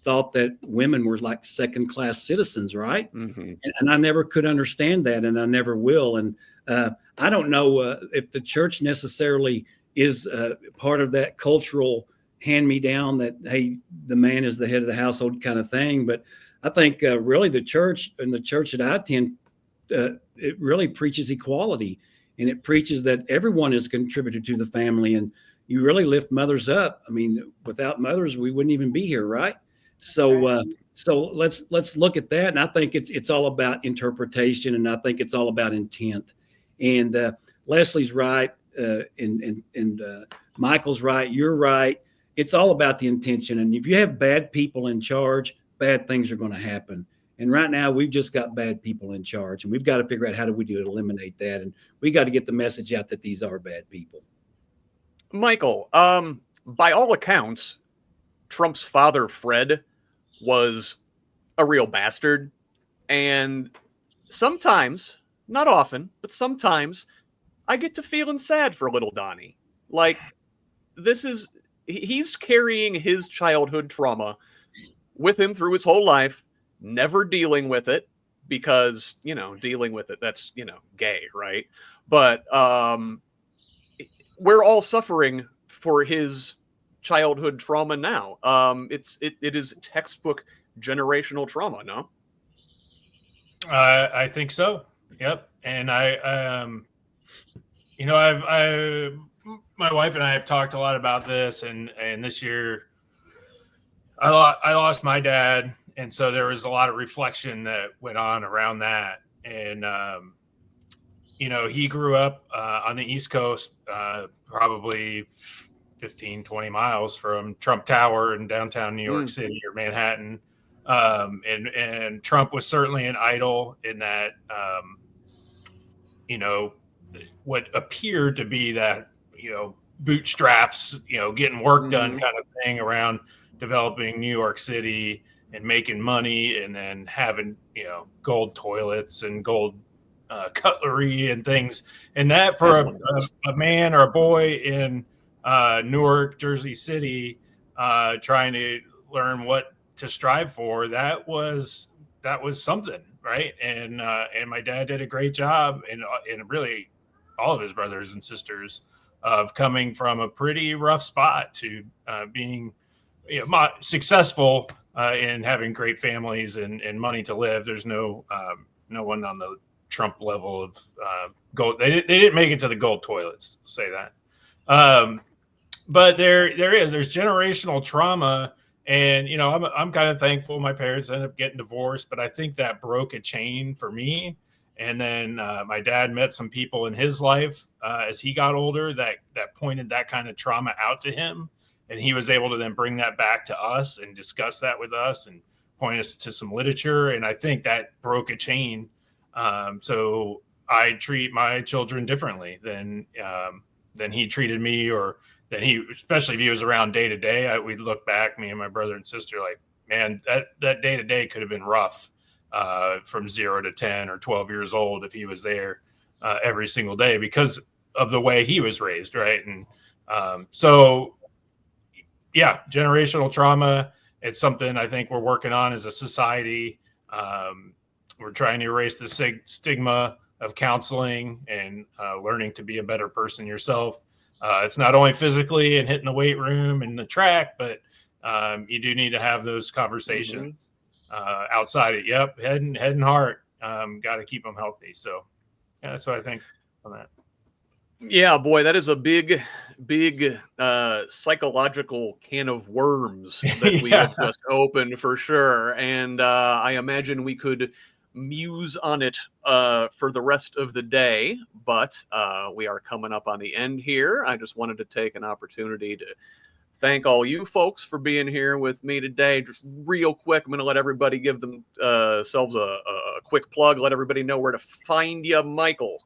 thought that women were like second class citizens, right? Mm-hmm. And I never could understand that, and I never will. And I don't know if the church necessarily is part of that cultural hand me down that, hey, the man is the head of the household kind of thing. But I think really the church, and the church that I attend, it really preaches equality, and it preaches that everyone is contributed to the family, and you really lift mothers up. I mean, without mothers, we wouldn't even be here, right? So, right. So let's look at that. And I think it's all about interpretation, and I think it's all about intent. And Leslie's right, and Michael's right. You're right. It's all about the intention. And if you have bad people in charge, bad things are going to happen. And right now, we've just got bad people in charge, and we've got to figure out how do we do to eliminate that. And we got to get the message out that these are bad people. Michael, by all accounts, Trump's father, Fred, was a real bastard. And sometimes, not often, but sometimes, I get to feeling sad for little Donnie. Like, he's carrying his childhood trauma with him through his whole life, never dealing with it, because, dealing with it, that's, gay, right? But we're all suffering for his childhood trauma now. It is textbook generational trauma, no? I think so. Yep. And my wife and I have talked a lot about this, and this year I lost my dad, and so there was a lot of reflection that went on around that. And he grew up on the East Coast, probably 15, 20 miles from Trump Tower in downtown New York City or Manhattan. And Trump was certainly an idol in that, what appeared to be that, bootstraps, getting work done kind of thing around developing New York City and making money, and then having, gold toilets and gold cutlery and things. And that for a man or a boy in Newark, Jersey City, trying to learn what to strive for, that was something, right? And my dad did a great job, and really all of his brothers and sisters, of coming from a pretty rough spot to being successful in having great families and money to live. There's no one on the Trump level of gold. They didn't make it to the gold toilets, say that. But there's generational trauma. And, I'm kind of thankful my parents ended up getting divorced, but I think that broke a chain for me. And then my dad met some people in his life as he got older that pointed that kind of trauma out to him. And he was able to then bring that back to us and discuss that with us and point us to some literature. And I think that broke a chain. So I treat my children differently than he treated me, or then especially if he was around day to day. We'd look back, me and my brother and sister, like, man, that day to day could have been rough from 0 to 10 or 12 years old if he was there every single day because of the way he was raised, right? And so, yeah, generational trauma. It's something I think we're working on as a society. We're trying to erase the stigma of counseling and learning to be a better person yourself. It's not only physically and hitting the weight room and the track, but you do need to have those conversations outside it. Yep. Head and heart. Got to keep them healthy. So yeah, that's what I think on that. Yeah, boy, that is a big psychological can of worms that we have just opened for sure. And I imagine we could muse on it for the rest of the day, but we are coming up on the end here. I just wanted to take an opportunity to thank all you folks for being here with me today. Just real quick, I'm going to let everybody give themselves a quick plug, let everybody know where to find you, Michael.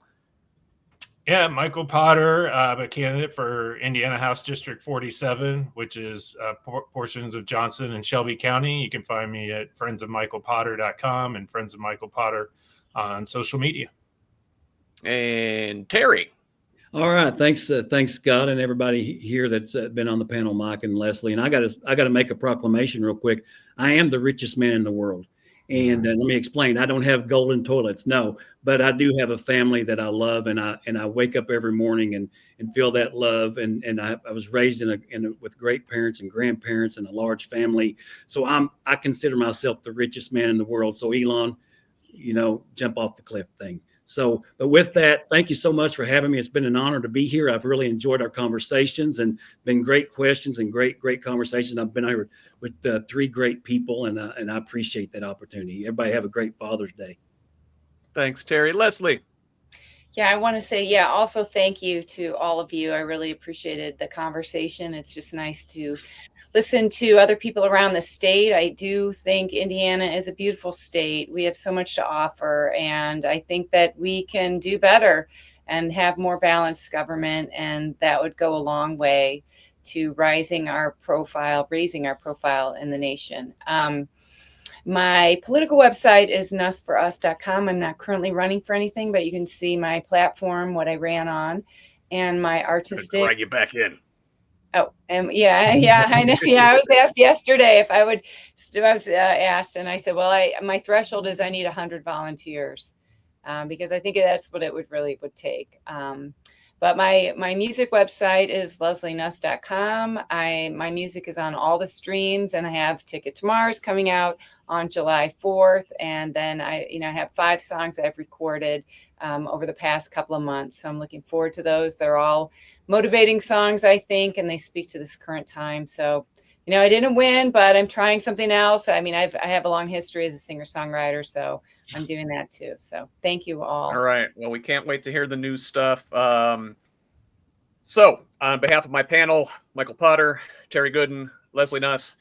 Yeah, Michael Potter, a candidate for Indiana House District 47, which is portions of Johnson and Shelby County. You can find me at friendsofmichaelpotter.com and Friends of Michael Potter on social media. And Terry. All right, thanks, Scott, and everybody here that's been on the panel, Mike and Leslie. And I got to make a proclamation real quick. I am the richest man in the world, and let me explain. I don't have golden toilets, no, but I do have a family that I love, and I wake up every morning and feel that love. And I was raised with great parents and grandparents and a large family, so I consider myself the richest man in the world. So Elon, jump off the cliff thing. So, but with that, thank you so much for having me. It's been an honor to be here. I've really enjoyed our conversations and been great questions and great conversations. I've been here with 3 great people, and I appreciate that opportunity. Everybody have a great Father's Day. Thanks, Terry. Leslie. Yeah, I want to say, also thank you to all of you. I really appreciated the conversation. It's just nice to listen to other people around the state. I do think Indiana is a beautiful state. We have so much to offer, and I think that we can do better and have more balanced government, and that would go a long way to raising our profile in the nation. My political website is nussforus.com. I'm not currently running for anything, but you can see my platform, what I ran on, and my artistic. Drag you back in. Oh, yeah, I know. Yeah, I was asked yesterday if I would. I was asked, and I said, well, my threshold is I need 100 volunteers, because I think that's what it would take. But my music website is leslienuss.com. My music is on all the streams, and I have Ticket to Mars coming out on July 4th, and then I have 5 songs I've recorded over the past couple of months. So I'm looking forward to those. They're all motivating songs, I think, and they speak to this current time. So, I didn't win, but I'm trying something else. I mean, I have a long history as a singer-songwriter, so I'm doing that too. So thank you all. All right. Well, we can't wait to hear the new stuff. So on behalf of my panel, Michael Potter, Terry Goodin, Leslie Nuss,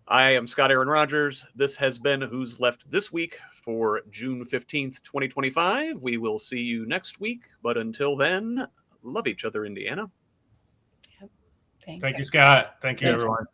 I am Scott Aaron Rogers. This has been Who's Left This Week for June 15th, 2025. We will see you next week. But until then, love each other, Indiana. Thanks. Thank you, Scott. Thank you, everyone.